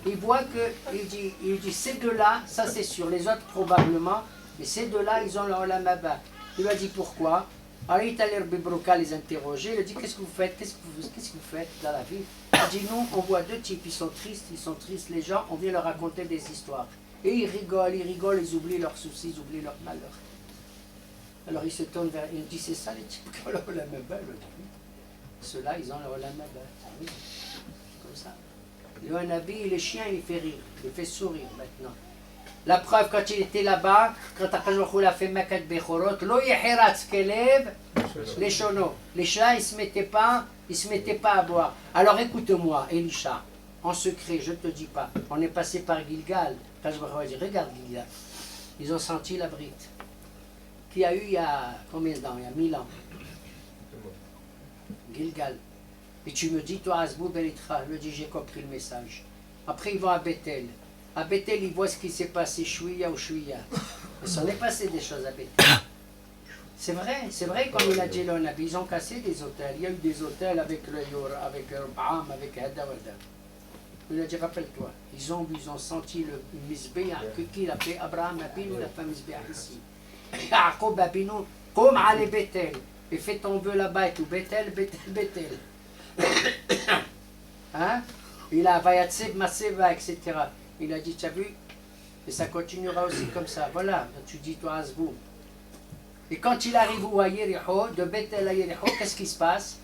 Il voit que, il dit ces deux-là, ça c'est sûr, les autres probablement, mais ces deux-là, ils ont le olam haba. Il lui a dit pourquoi? Alors il est allé Bibroka les interroger, il a dit qu'est-ce que vous faites? Qu'est-ce que vous faites dans la vie? Il a dit nous, on voit deux types, ils sont tristes les gens, on vient leur raconter des histoires. Et ils rigolent, ils oublient leurs soucis, ils oublient leurs malheurs. Alors il se tourne vers, il dit c'est ça les types qui ont le olam haba, ceux-là ils ont le olam haba. Oui, comme ça. Le Nabi, le chien, il fait rire, il fait sourire maintenant. La preuve, quand il était là-bas, quand Akash a fait Makat Bechorot, Lo Yehiratz Kelev, les chonos. Les chats, ils se mettaient pas à boire. Alors écoute-moi, Elisha, en secret, je ne te dis pas, on est passé par Gilgal. Akash a dit, regarde Gilgal. Ils ont senti la brite. Qui a eu il y a combien de temps? Il y a 1000 ans. Gilgal. Et tu me dis, toi, Azbou Belitra, je me dis, j'ai compris le message. Après, ils vont à Bethel. À Bethel, ils voient ce qui s'est passé, Chouïa ou Chouïa. Il s'en est passé des choses à Bethel. C'est vrai, comme il a dit le Nabi, ils ont cassé des hôtels. Il y a eu des hôtels avec le Yor, avec Bam, avec Hada Wada. Il a dit, rappelle-toi, ils ont senti le Mizbeah, que qui l'a fait, Abraham Abinu l'a fait Mizbeah ici. Jacob Abinu, comme à Bethel. Et fais ton vœu là-bas et tout, Bethel, Bethel, Bethel. Hein? Il a Vayatseb, Maseva, etc. Il a dit, tu as vu? Et ça continuera aussi comme ça. Voilà, tu dis toi Azbou. Et quand il arrive à Yericho, de Bethel à Yericho, qu'est-ce qui se passe?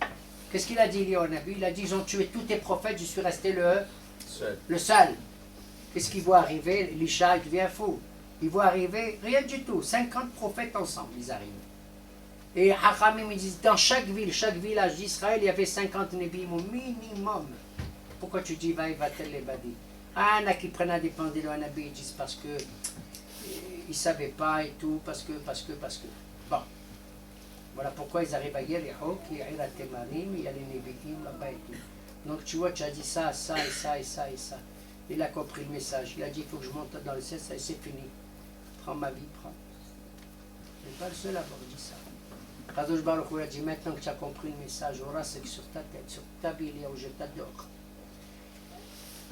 Qu'est-ce qu'il a dit au Nabi? Il a dit, ils ont tué tous tes prophètes, je suis resté le seul. Qu'est-ce qu'il voit arriver? Elisha, il devient fou. Il voit arriver, rien du tout, 50 prophètes ensemble, ils arrivent. Et Hachamim, ils disent, dans chaque village d'Israël, il y avait 50 nébim au minimum. Pourquoi tu dis, va tel les badis? Ah, il y en a qui prennent à dépendre de l'Anabi, ils disent parce que ils ne savaient pas et tout, parce que. Bon. Voilà pourquoi ils arrivent à Yericho, qui est à Temarim, il y a les Nébikim là-bas et tout. Donc tu vois, tu as dit ça, ça et ça et ça et ça. Il a compris le message. Il a dit, il faut que je monte dans le ciel, ça c'est fini. Prends ma vie, prends. Je n'ai pas le seul à avoir dit ça. Kadosh Baruch Hu a dit, maintenant que tu as compris le message, aura c'est que sur ta tête, sur ta vie, il y a où je t'adore.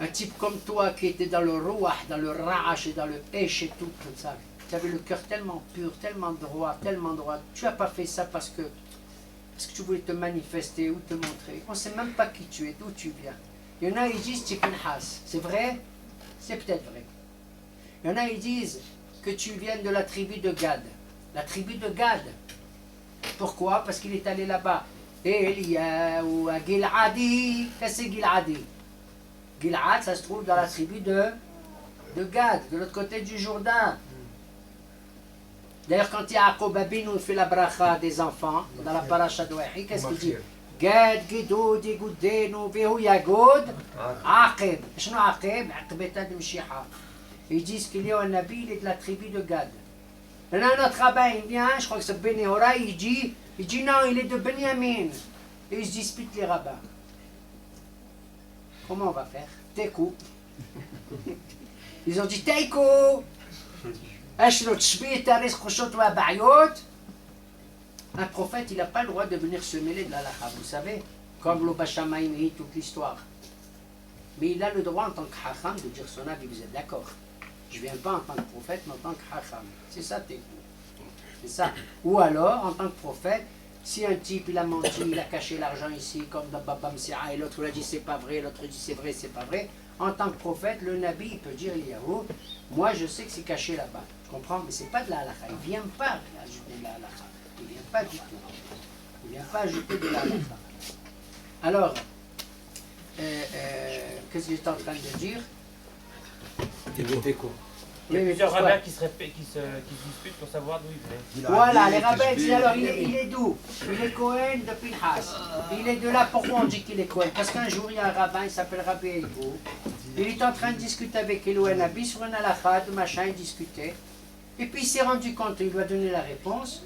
Un type comme toi qui était dans le rouah, dans le ra'ash et dans le esh et tout comme ça. Tu avais le cœur tellement pur, tellement droit. Tu n'as pas fait ça parce que tu voulais te manifester ou te montrer. On ne sait même pas qui tu es, d'où tu viens. Il y en a, ils disent Tikunhas. C'est vrai? C'est peut-être vrai. Il y en a, ils disent que tu viens de la tribu de Gad. La tribu de Gad. Pourquoi? Parce qu'il est allé là-bas. Et Elia ou à Giladi. Qu'est-ce que c'est Giladi? Gilad, ça se trouve dans la tribu de Gad, de l'autre côté du Jourdain. D'ailleurs, quand Yaakov Abinu fait la bracha des enfants, dans la paracha d'Oahi, qu'est-ce qu'il dit? Gad, Gidoud, Yigudenu, Vehu Yagod, Aqib. Qu'est-ce que Aqib? Aqibeta de Mshiha. Ils disent qu'il y a un nabi, il est de la tribu de Gad. Il y en a un autre rabbin, il vient, je crois que c'est Ben Hora, il dit non, il est de Benyamin. Et ils se disputent les rabbins. Comment on va faire? Tekou. Ils ont dit Tekou. Un prophète, il n'a pas le droit de venir se mêler de l'halakha, vous savez, comme l'Obashamaïm et toute l'histoire. Mais il a le droit en tant que hacham de dire son avis, vous êtes d'accord? Je ne viens pas en tant que prophète, mais en tant que hacham. C'est ça, Tekou. C'est ça. Ou alors, en tant que prophète, si un type il a menti, il a caché l'argent ici, comme dans Baba Msia, et l'autre il a dit c'est pas vrai, l'autre dit c'est vrai, en tant que prophète, le Nabi il peut dire Eliyahu, moi je sais que c'est caché là-bas, je comprends, mais c'est pas de la halakha, il ne vient pas ajouter de la halakha, il ne vient pas du tout, il ne vient pas ajouter de la halakha. Alors, qu'est-ce que j'étais en train de dire? Il y a plusieurs rabbins qui se disputent pour savoir d'où il venait. Voilà, les rabbins disent alors il est d'où? Il est Cohen de Pinhas. Il est de là, pourquoi on dit qu'il est Cohen? Parce qu'un jour il y a un rabbin, il s'appelle Rabbi Elbo. Il est en train de discuter avec Elohim Nabi sur un halakha, de machin, il discutait. Et puis il s'est rendu compte, il lui a donné la réponse.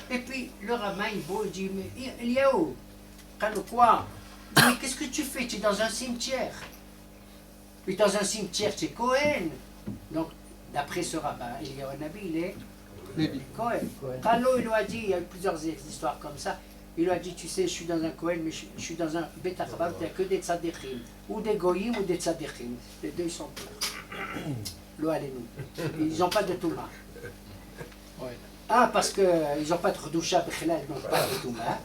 Et puis le rabbin Elbo, il dit, mais Eliyahu, quoi? Mais qu'est-ce que tu fais? Tu es dans un cimetière. Et dans un cimetière, tu es Cohen. Donc, d'après ce rabbin, Eliyahu Nabi, il est Cohen. Kalo, il lui a dit, il y a eu plusieurs histoires comme ça, il lui a dit, tu sais, je suis dans un Cohen, mais je suis dans un Bet Achbam, il n'y a que des tzadikim, ou des goyim ou des tzadikim. Les deux, ils sont purs. Lo alenu. Ils n'ont pas de touma. Un, parce qu'ils n'ont pas de redoucha, ils n'ont pas de touma.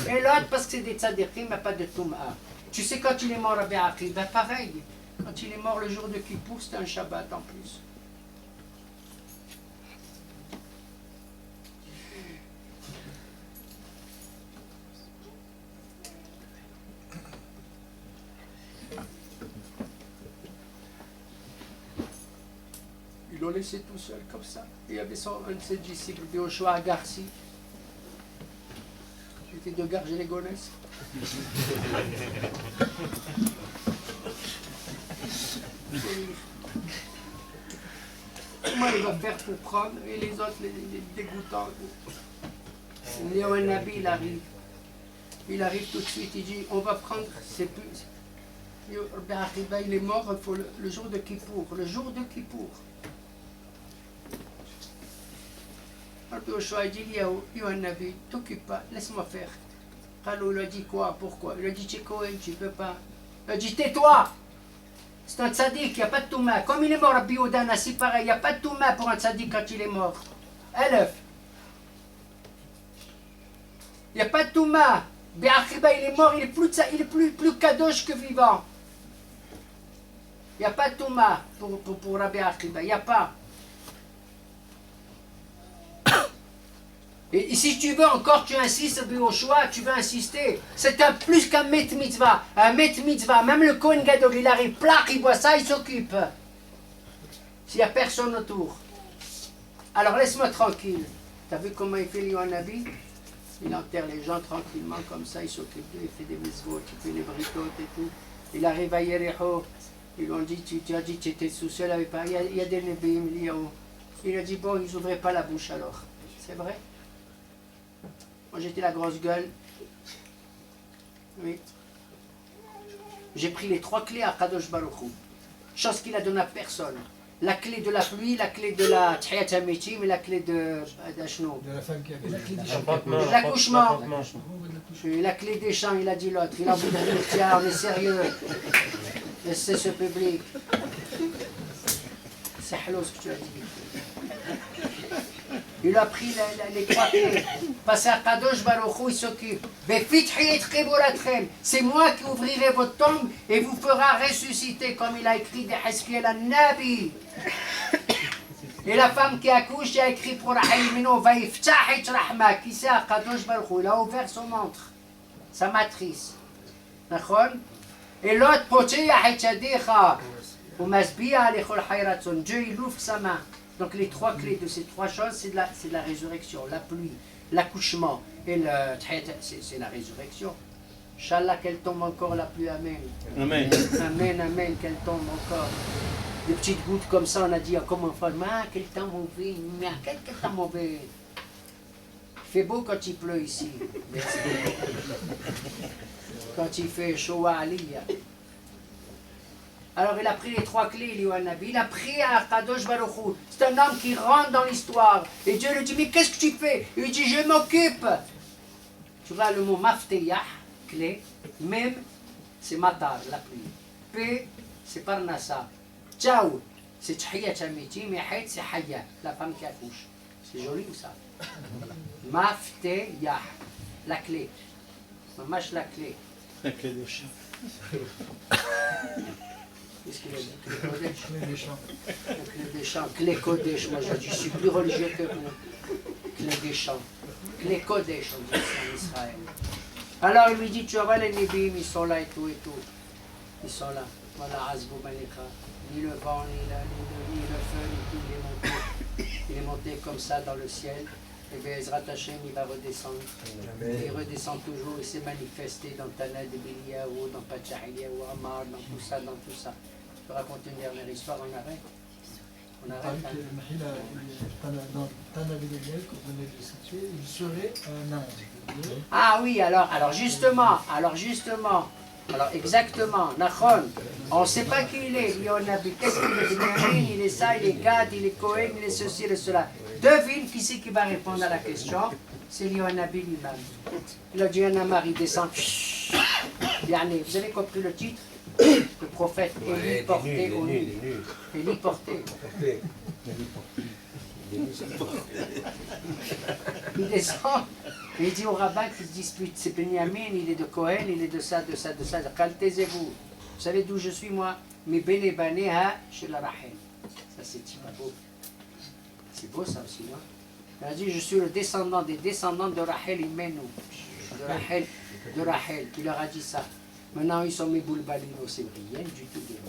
Et l'autre, parce que c'est des tzadikim, mais pas de touma. Tu sais, quand il est mort, Rabbi Aqil, ben pareil. Quand il est mort le jour de Kippour, c'était un Shabbat en plus. Ils l'ont laissé tout seul comme ça. Et il y avait un de ses disciples, Yoshua à Garci. J'étais de Garges les Gonesse. Comment il va faire pour prendre et les autres, les dégoûtants. Léon Nabi, il arrive. Il arrive tout de suite, il dit on va prendre, c'est plus. Il est mort il faut le jour de Kippour. Le jour de Kippour. Rabbi Yoshua dit Léon Nabi, t'occupe pas, laisse-moi faire. Alors il a dit quoi, pourquoi? Il a dit tu es Cohen, tu peux pas. Il a dit tais-toi. C'est un tzaddik, il n'y a pas de touma. Comme il est mort, Rabbi Odana, c'est pareil, il n'y a pas de touma pour un tzaddik quand il est mort. Elef. Il n'y a pas de touma. Béachiba, il est mort, il est plus kadosh que vivant. Il n'y a pas de touma pour Rabbi Achiba, il n'y a pas. Et si tu veux encore, tu insistes au choix, tu veux insister. C'est plus qu'un met mitzvah. Un met mitzvah, même le Kohen Gadol, il arrive, plaque, il voit ça, il s'occupe. S'il n'y a personne autour. Alors laisse-moi tranquille. Tu as vu comment il fait Léon Nabi? Il enterre les gens tranquillement comme ça, il s'occupe d'eux, il fait des mitzvot, il fait les bricotes et tout. Il arrive à Yericho, ils lui ont dit, tu as dit que tu étais sous seul avec pas. Il y a des nébim, il a dit, bon, ils n'ouvraient pas la bouche alors. C'est vrai? Moi j'étais la grosse gueule. Oui. J'ai pris les 3 clés à Kadosh Baruch Hu. Chose qu'il a donnée à personne. La clé de la pluie, la clé de la Tchayat HaMetim et la clé de Dashno. De la femme qui a De l'accouchement. La clé des champs, il a dit l'autre. Il a voulu dire, tiens, on est sérieux. Laissez ce public. C'est hallo ce que tu as dit. Il a pris les 3 clés. Passé à Kadosh Baruch Hu, il s'occupe. C'est moi qui ouvrirai votre tombe et vous fera ressusciter, comme il a écrit de Hezkiel al-Nabi. Et la femme qui accouche, il a écrit pour Rahel Mino, Vaïftah et Rahma, qui c'est à Kadosh Baruch Hu. Il a ouvert son ventre, sa matrice. D'accord? Et l'autre, Poté Yahichadecha, ou Masbiya Alechol Hayratson. Dieu, il ouvre sa main. Donc les 3 clés de ces 3 choses, c'est de la résurrection, la pluie, l'accouchement et c'est la résurrection. Inch'Allah, qu'elle tombe encore la pluie, amen. Amen. Amen, amen, qu'elle tombe encore. Des petites gouttes comme ça, on a dit, comme on fait, quel temps mauvais, quel temps mauvais. Il fait beau quand il pleut ici. Quand il fait chaud à Aliyah. Alors il a pris les 3 clés, Léon Nabi. Il a pris à Kadosh Baruch Hu. C'est un homme qui rentre dans l'histoire. Et Dieu lui dit, mais qu'est-ce que tu fais? Il lui dit, je m'occupe. Tu vois le mot mafteyah, clé. Même, c'est matar, la pluie. P, c'est parnassa. Tchaou, c'est tchiyat hamitim. Et haït, c'est hayya, la femme qui accouche. C'est joli ou ça? Mafteyah, la clé. Mamash la clé. La clé des champs. Qu'est-ce qu'il a dit? Clé des champs. Clé des champs. Clé Kodesh. Moi je suis plus religieux que vous. Clé des champs. Clé Kodesh, on dit ça en Israël. Alors il lui dit, tu vois les Nébim, ils sont là et tout et tout. Ils sont là. Voilà, Azbou Malika. Ni le vent, ni le feu, ni tout. Il est monté comme ça dans le ciel. Et bien Ezrat Hashem, il va redescendre. Il redescend toujours, il s'est manifesté dans Tana de Biliyahu, dans Patchahiliyahu, Amar, dans tout ça, Je peux raconter une dernière histoire, on arrête? On arrête, hein? Dans Tana Biliyahu, que vous venez de situer, il serait un ange. Ah oui, alors justement, exactement, Nachon, on ne sait pas qui il est, Léon Nabi, qu'est-ce qu'il est, Benyamin, il est ça, il est Gad, il est Cohen, il est ceci, il est cela. Devine qui c'est qui va répondre à la question, c'est Léon Nabi lui-même. Il a dit un amar, il descend, yani, vous avez compris le titre? Le prophète Élie porté au nu. Élie porté. Il descend, et il dit au rabbin qui se dispute, c'est Benyamin, il est de Cohen, il est de ça. Taisez-vous. Vous savez d'où je suis moi? Mais Benebaneha chez la Rahel. Ça c'est pas beau. C'est beau ça aussi, non? Il a dit, je suis le descendant des descendants de Rahel Imenu. De Rahel. Il leur a dit ça. Maintenant ils sont mes boulbalino, c'est rien du tout de lui.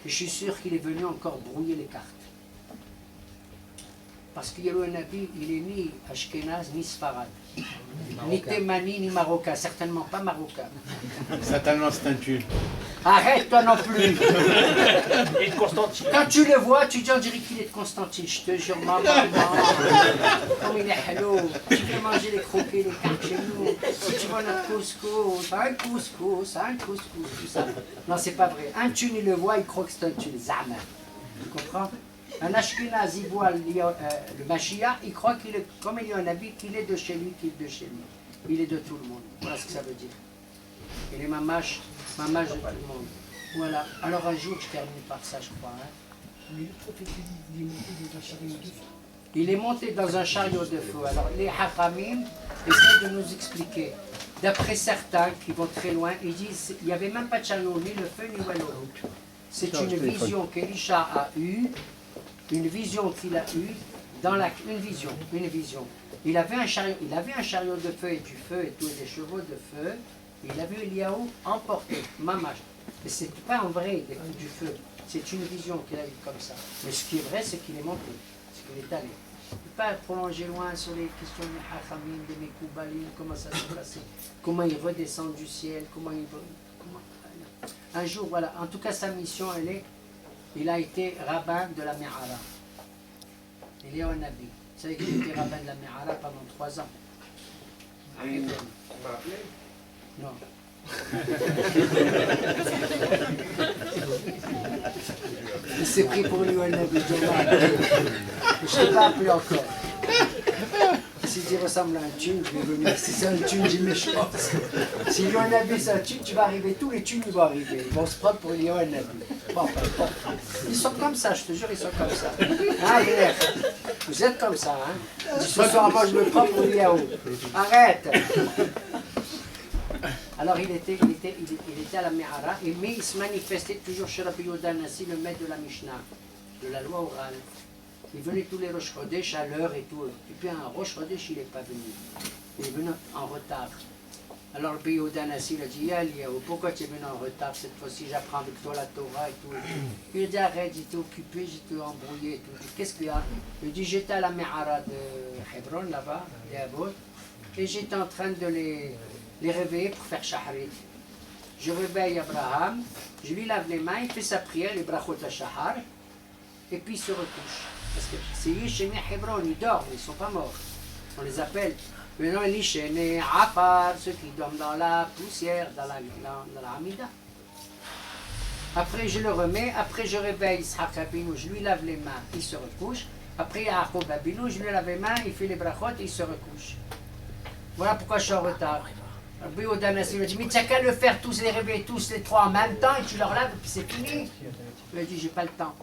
Et je suis sûr qu'il est venu encore brouiller les cartes. Parce que Yellow Nabi, il est ni Ashkenaz, ni Sfarad. Ni Thémani, ni Marocain. Certainement pas Marocain. Certainement, c'est un tue. Arrête, toi non plus. Et de Constantine. Quand tu le vois, tu dis on dirait qu'il est de Constantine. Je te jure, maman, comme il est hello. Tu veux manger les croquets, les cartes chez nous. Tu vois notre couscous, un couscous, tout ça. Non, c'est pas vrai. Un tune, il le voit, il croit que c'est un tune. Zama. Tu comprends? Un Ashkenaz, il voit le Mashiach, il croit qu'il est, comme il y a un habit, qu'il est de chez lui, qu'il est de chez lui. Il est de tout le monde. Voilà ce que ça veut dire. Il est mamache de tout le monde. Voilà. Alors un jour, je termine par ça, je crois. Hein. Mais le prophète il est monté dans un chariot de feu. Il est monté dans un chariot de feu. Alors les Hachamim essaient de nous expliquer. D'après certains qui vont très loin, ils disent il n'y avait même pas de chariot, ni le feu, ni l'eau. C'est une vision qu'Elisha a eue. Une vision qu'il a eue, une vision. Il avait un chariot de feu et du feu et tous les chevaux de feu. Il a vu Eliaou emporté, mamash. Mais c'est pas en vrai du feu, c'est une vision qu'il a eue comme ça. Mais ce qui est vrai, c'est qu'il est monté, c'est qu'il est allé. Il ne peut pas prolonger loin sur les questions des Hachamim, des Mekoubalim, comment ça s'est passé, comment il redescend du ciel, un jour, voilà. En tout cas, sa mission, il a été rabbin de la Me'ara. Il est un Nabi. Vous savez qu'il était rabbin de la Me'ara pendant 3 ans. À Hebron. Tu m'as appelé? Non. Il s'est pris pour lui un Nabi. Je ne l'ai pas appelé encore. S'il ressemble à un thune, je vais venir. Si c'est un thune, j'ai mes chances. Si Léon Nabi c'est un thune, tu vas arriver, tous les thunes vont arriver. Ils vont se prendre pour Léon Nabi. Bon. Ils sont comme ça, je te jure, ils sont comme ça. Ah, Hilaire, vous êtes comme ça, hein. Ce soir, moi, je me prends pour Léon. Arrête. Alors, il était à la Me'ara, mais il se manifestait toujours chez Rabbi Yehuda Nassi, le maître de la Mishnah, de la loi orale. Il venait tous les Rosh Chodesh à l'heure et tout. Et puis un Rosh Chodesh, il n'est pas venu. Il est venu en retard. Alors Rabbi Yehuda Nassi a dit, Eliyahu, pourquoi tu es venu en retard cette fois-ci? J'apprends avec toi la Torah et tout. Il a dit, arrête, j'étais occupé, j'étais embrouillé et tout. Qu'est-ce qu'il y a? Il dit, j'étais à la Me'ara de Hebron, là-bas, des Abot, et j'étais en train de les réveiller pour faire Shaharit. Je réveille Abraham, je lui lave les mains, il fait sa prière, les brachot à Shahar, et puis il se recouche. Parce que c'est Yishéné Hebron, ils dorment, ils ne sont pas morts. On les appelle. Maintenant, Yishéné Afar, ceux qui dorment dans la poussière, dans la Hamida. Après, je le remets. Après, je réveille Ishaq Abinu, je lui lave les mains, il se recouche. Après, Yaakov Abinu, je lui lave les mains, il fait les brachot et il se recouche. Voilà pourquoi je suis en retard. Rabbi Yehuda Nassi lui a dit, mais tu n'as qu'à le faire tous, les réveiller tous les trois en même temps et tu leur laves et puis c'est fini. Il a dit, j'ai pas le temps.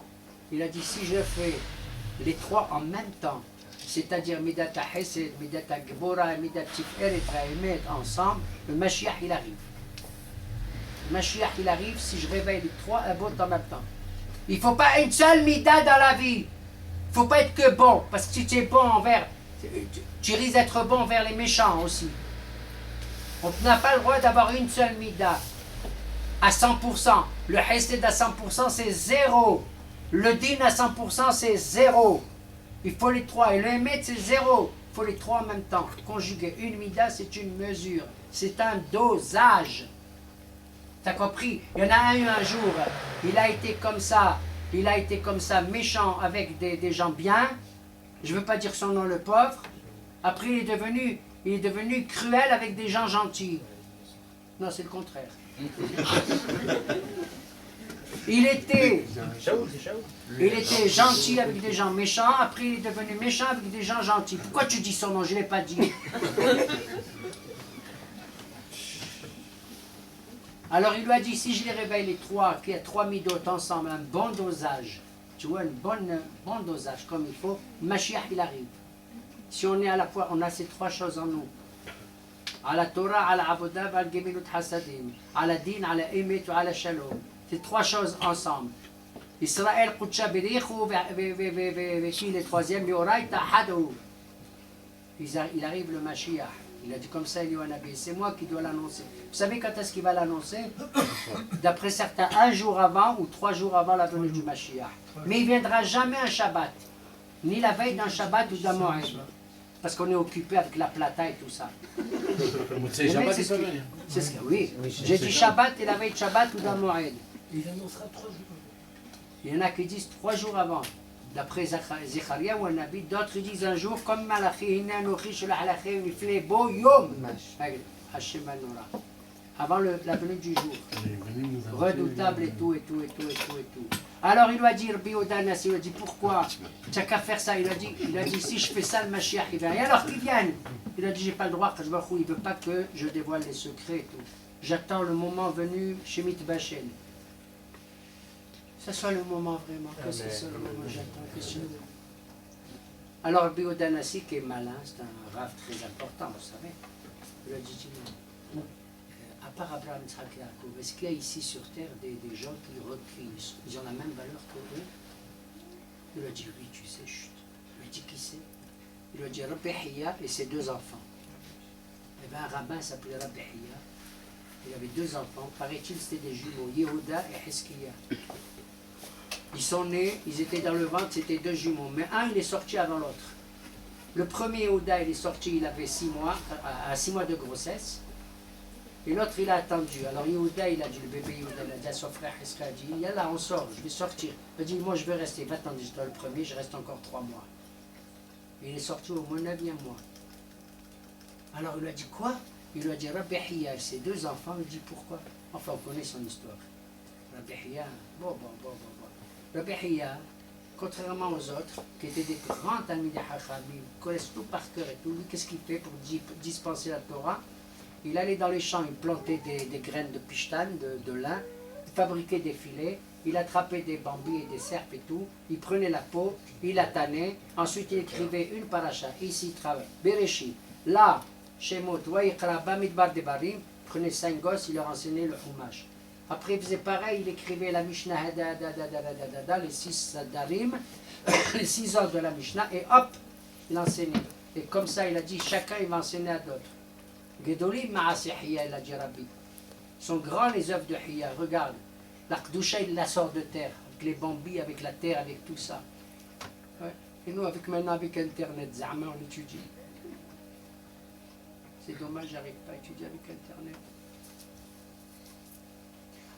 Il a dit, si je fais les trois en même temps, c'est-à-dire Midat HaHesed, Midat HaGbora, Midat Tiferet et Trahemet ensemble, le Mashiach il arrive. Le Mashiach il arrive si je réveille les trois abot en même temps. Il ne faut pas une seule Midat dans la vie. Il ne faut pas être que bon, parce que si tu es bon envers, tu risques d'être bon envers les méchants aussi. On n'a pas le droit d'avoir une seule Midat à 100%. Le Hesed à 100% c'est 0. Le din à 100% c'est 0. Il faut les trois. Et le Emet c'est 0. Il faut les trois en même temps. Conjuguer. Une mida c'est une mesure. C'est un dosage. T'as compris? Il y en a un jour. Il a été comme ça. Il a été comme ça méchant avec des gens bien. Je ne veux pas dire son nom le pauvre. Après il est devenu cruel avec des gens gentils. Non, c'est le contraire. Il était gentil avec des gens méchants, après il est devenu méchant avec des gens gentils. Pourquoi tu dis son nom? Je ne l'ai pas dit. Alors il lui a dit, si je les réveille les trois, qu'il y a 3 midotes ensemble, un bon dosage, tu vois, bon dosage comme il faut, Mashiach il arrive. Si on est à la fois, on a ces 3 choses en nous. À la Torah, à la Avodah, à la Gemilut Hasadim, à la Din, à la Emet, à la Shalom. Ces 3 choses ensemble. Israël, Kutsha, Berichou, qui le troisième, Yoraïta, Hadou. Il arrive le Mashiach. Il a dit comme ça, il y a un Nabi. C'est moi qui dois l'annoncer. Vous savez quand est-ce qu'il va l'annoncer? D'après certains, 1 jour avant ou 3 jours avant la venue du Mashiach. Mais il ne viendra jamais un Shabbat. ni la veille d'un Shabbat ou d'un Moed. Parce qu'on est occupé avec la plata et tout ça. C'est Shabbat, il peut venir. Oui, j'ai dit Shabbat et la veille de Shabbat ou d'un Moed. Il annoncera 3 jours. Il y en a qui disent 3 jours avant. D'après Zecharia ou un Nabi, d'autres disent un jour comme Malachi, Hina Anochi Sholach Lachem Mifnei Bo Yom Hashem Anora. Avant la venue du jour. Redoutable et tout, et tout, et tout, et tout, et tout. Alors il lui a dit, Rabbi Yehuda Nassi, il lui a dit pourquoi tu n'as qu'à faire ça. Il a dit si je fais ça, le Mashiach il vient. Et alors qu'il vienne. Il a dit j'ai pas le droit, il ne veut pas que je dévoile les secrets et tout. J'attends le moment venu chez Mitbachen. Que ce soit le moment vraiment, que ce soit le moment, j'attends que ce soit. Alors Rabbi Yehuda Nassi qui est malin, c'est un rave très important, vous savez. Il lui a dit non. À part Abraham, Yitzhak et Yaakov, est-ce qu'il y a ici sur terre des gens ils ont la même valeur que eux? Il lui a dit oui, tu sais, chut. Il lui a dit qui c'est? Il lui a dit Rabbi Hiya et ses 2 enfants. Il y avait un rabbin s'appelait Rabbi Hiya. Il avait 2 enfants, paraît-il c'était des jumeaux, Yehuda et Hezkiya. Ils sont nés, ils étaient dans le ventre, c'était 2 jumeaux, mais un il est sorti avant l'autre. Le premier Yehuda il est sorti, il avait 6 mois, à 6 mois de grossesse. Et l'autre, il a attendu. Alors Yehuda, il a dit, le bébé Yehuda, il a dit à son frère Hezkiya, il a dit, yallah, on sort, je vais sortir. Il a dit, moi je vais rester, va attendre, j'étais le premier, je reste encore 3 mois. Et il est sorti au 9e mois. Alors il lui a dit, quoi? Il lui a dit, Rabbi Hiya, ses 2 enfants, il dit, pourquoi? Enfin, on connaît son histoire. Rabbi Hiya, bon. Rabbi Hiya, contrairement aux autres, qui étaient des grands Talmidei Chachamim, connaissent tout par cœur et tout, lui, qu'est-ce qu'il fait pour dispenser la Torah? Il allait dans les champs, il plantait des graines de pishtan, de lin, il fabriquait des filets, il attrapait des bambous et des serpes et tout, il prenait la peau, il la tannait, ensuite il écrivait une paracha, ici il travaille, Bereshit, là, Shemot, Waïkra, Bamidbar Debarim, il prenait 5 gosses, il leur enseignait le Chumash. Après il faisait pareil, il écrivait la Mishnah, les 6 darim, les 6 ordres de la Mishnah, et hop, il enseignait. Et comme ça il a dit, chacun il va enseigner à d'autres. Gedolim Maaseh Hiya, il a dit Rabbi. Sont grands les œuvres de Hiya, regarde. La Kdusha, il la sort de terre, avec les bambis, avec la terre, avec tout ça. Ouais. Et nous, maintenant, avec Internet, Zahma, on étudie. C'est dommage, j'arrive pas à étudier avec Internet.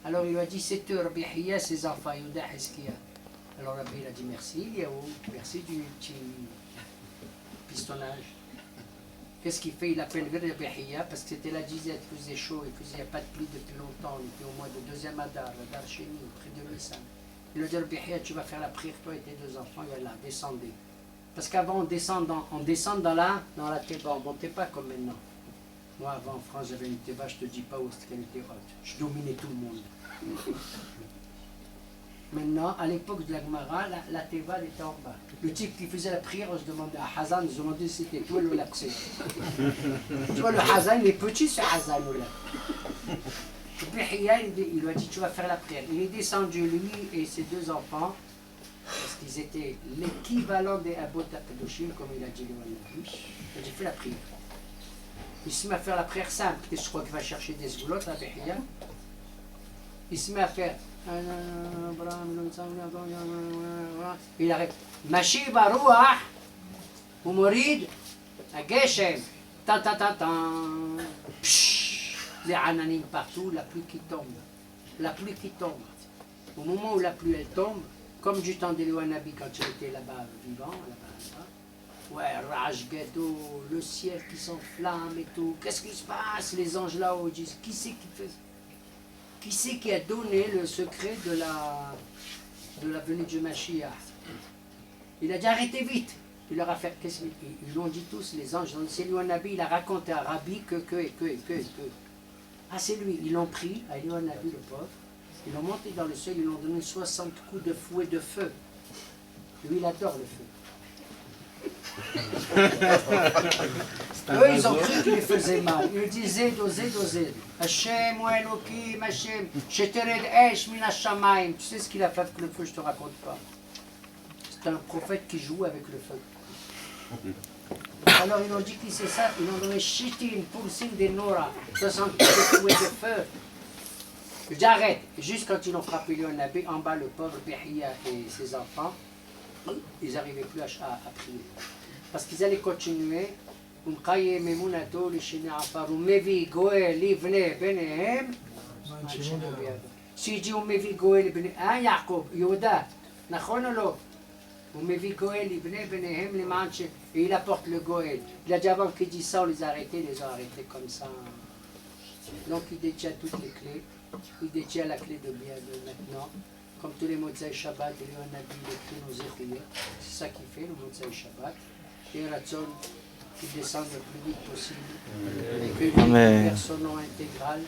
Alors il lui a dit, c'est eux, Rabbi Hiya, ses enfants, Yehuda, Hezkiya. Alors Rabbi, il a dit, merci, merci du petit pistonnage. Qu'est-ce qu'il fait? Il appelle Rabbi Hiya parce que c'était la disette, il faisait chaud, il n'y a pas de pluie depuis longtemps, on était au mois de 2e Adar, Adar Sheni, près de Nissan. Il lui a dit Rabbi Hiya, tu vas faire la prière, toi et tes 2 enfants, il est là, descendez. Parce qu'avant on descend dans la Théba, on ne montait pas comme maintenant. Moi avant en France j'avais une Théba, je ne te dis pas où c'était qu'elle était haute, je dominais tout le monde. Maintenant, à l'époque de la Gemara, la Théba était en bas. Le type qui faisait la prière, on se demandait à Hazan, on se demandait si c'était toi ou l'Aqsé. Tu vois, le Hazan, il est petit ce Hazan là. Et puis Hiya, il lui a dit, tu vas faire la prière. Il est descendu, lui et ses 2 enfants, parce qu'ils étaient l'équivalent des Abot Akadoshim, comme il a dit le Nabi. Il a dit, fais la prière. Il se met à faire la prière simple, je crois qu'il va chercher des zoulottes, Rabbi Hiya. Il se met à faire. Il arrête. Mashi barouah, Umorid, Ageshem, tan. Les ananim partout, la pluie qui tombe. La pluie qui tombe. Au moment où la pluie elle tombe, comme du temps d'Eliouanabi quand il était là-bas vivant, là-bas. Ouais, rage, ghetto, le ciel qui s'enflamme et tout. Qu'est-ce qui se passe? Les anges là-haut disent, qui c'est qui fait ça? Qui c'est qui a donné le secret de la venue du Mashiach? Il a dit arrêtez vite. Il leur a fait, ils l'ont dit tous, les anges, c'est Eliouanabi, il a raconté à Rabbi que. Ah c'est lui, ils l'ont pris, à Eliouanabi le pauvre, ils l'ont monté dans le ciel, ils lui ont donné 60 coups de fouet de feu. Lui il adore le feu. Eux, ils ont cru qu'il les faisait mal. Ils disaient Zed. Hashem ou Elokim, Hashem, Shetered Esh min Hashamayim. Tu sais ce qu'il a fait avec le feu, je ne te raconte pas. C'est un prophète qui joue avec le feu. Alors ils ont dit que c'est ça, ils ont donné Shitin, Pulsin des Nora, 60 coups de fouet de feu. J'arrête. Juste quand ils ont frappé Eliouanabi, en bas le pauvre Hiya et ses enfants, ils n'arrivaient plus à prier. Parce qu'ils allaient continuer. Si dit on מביא גואל לבני, יעקב, יהודה, נכון או לא? הוא מביא גואל לבני בניהם למען ש... Et il apporte le goël. Il a dit avant qu'il dit ça, on les a arrêtés, ils les ont arrêtés comme ça. Donc il détient toutes les clés. Il détient la clé de bien de maintenant. Comme tous les Motzei Shabbat, il y a un habit, il écrit nos échouilles. C'est ça qu'il fait, le Motzei Shabbat. Et Ratzon, qu'il descende le plus vite possible. Et que lui perd son nom intégral.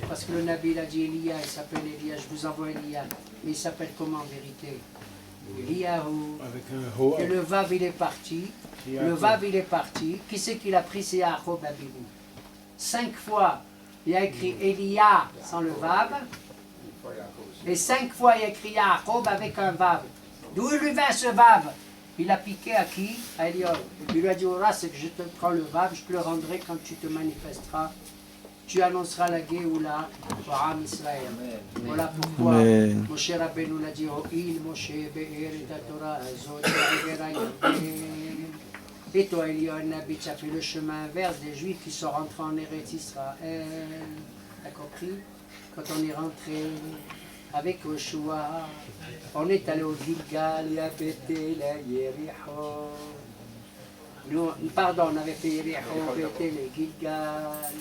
Parce que le Nabi il a dit Elia, il s'appelle Elia, je vous envoie Elia. Mais il s'appelle comment en vérité? Eliyahu. Et le Vav il est parti. Le Vav il est parti. Qui c'est qui l'a pris? C'est Yaakov Abinu. 5 fois il a écrit Elia sans le Vav. Et 5 fois il a écrit Yaakov avec un Vav. D'où il lui vint ce Vav? Il a piqué à qui? À Eliyahu. Il lui a dit Ora, c'est que je te prends le Vav, je te le rendrai quand tu te manifesteras. Tu annonceras la Géoula au Am Israël. Voilà pourquoi Moshe Rabbeinu l'a dit O'il Moshe Be'er et Torah Azot et toi, il y a un Nabi qui a fait le chemin inverse des Juifs qui sont rentrés en Eretz Israël. T'as compris? Quand on est rentré avec Yoshua, on est allé au Gilgal, il a pété la Yericho. Nous, pardon, on avait fait Yericho, Bethel et Gilgal.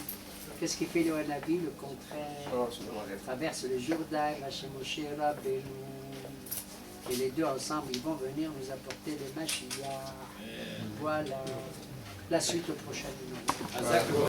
Qu'est-ce qu'il fait le Nabi? Le contraire. Il traverse le Jourdain, chez Moshe Rabbeinu. Et les deux ensemble, ils vont venir nous apporter le Mashiach. Voilà. La suite au prochain numéro.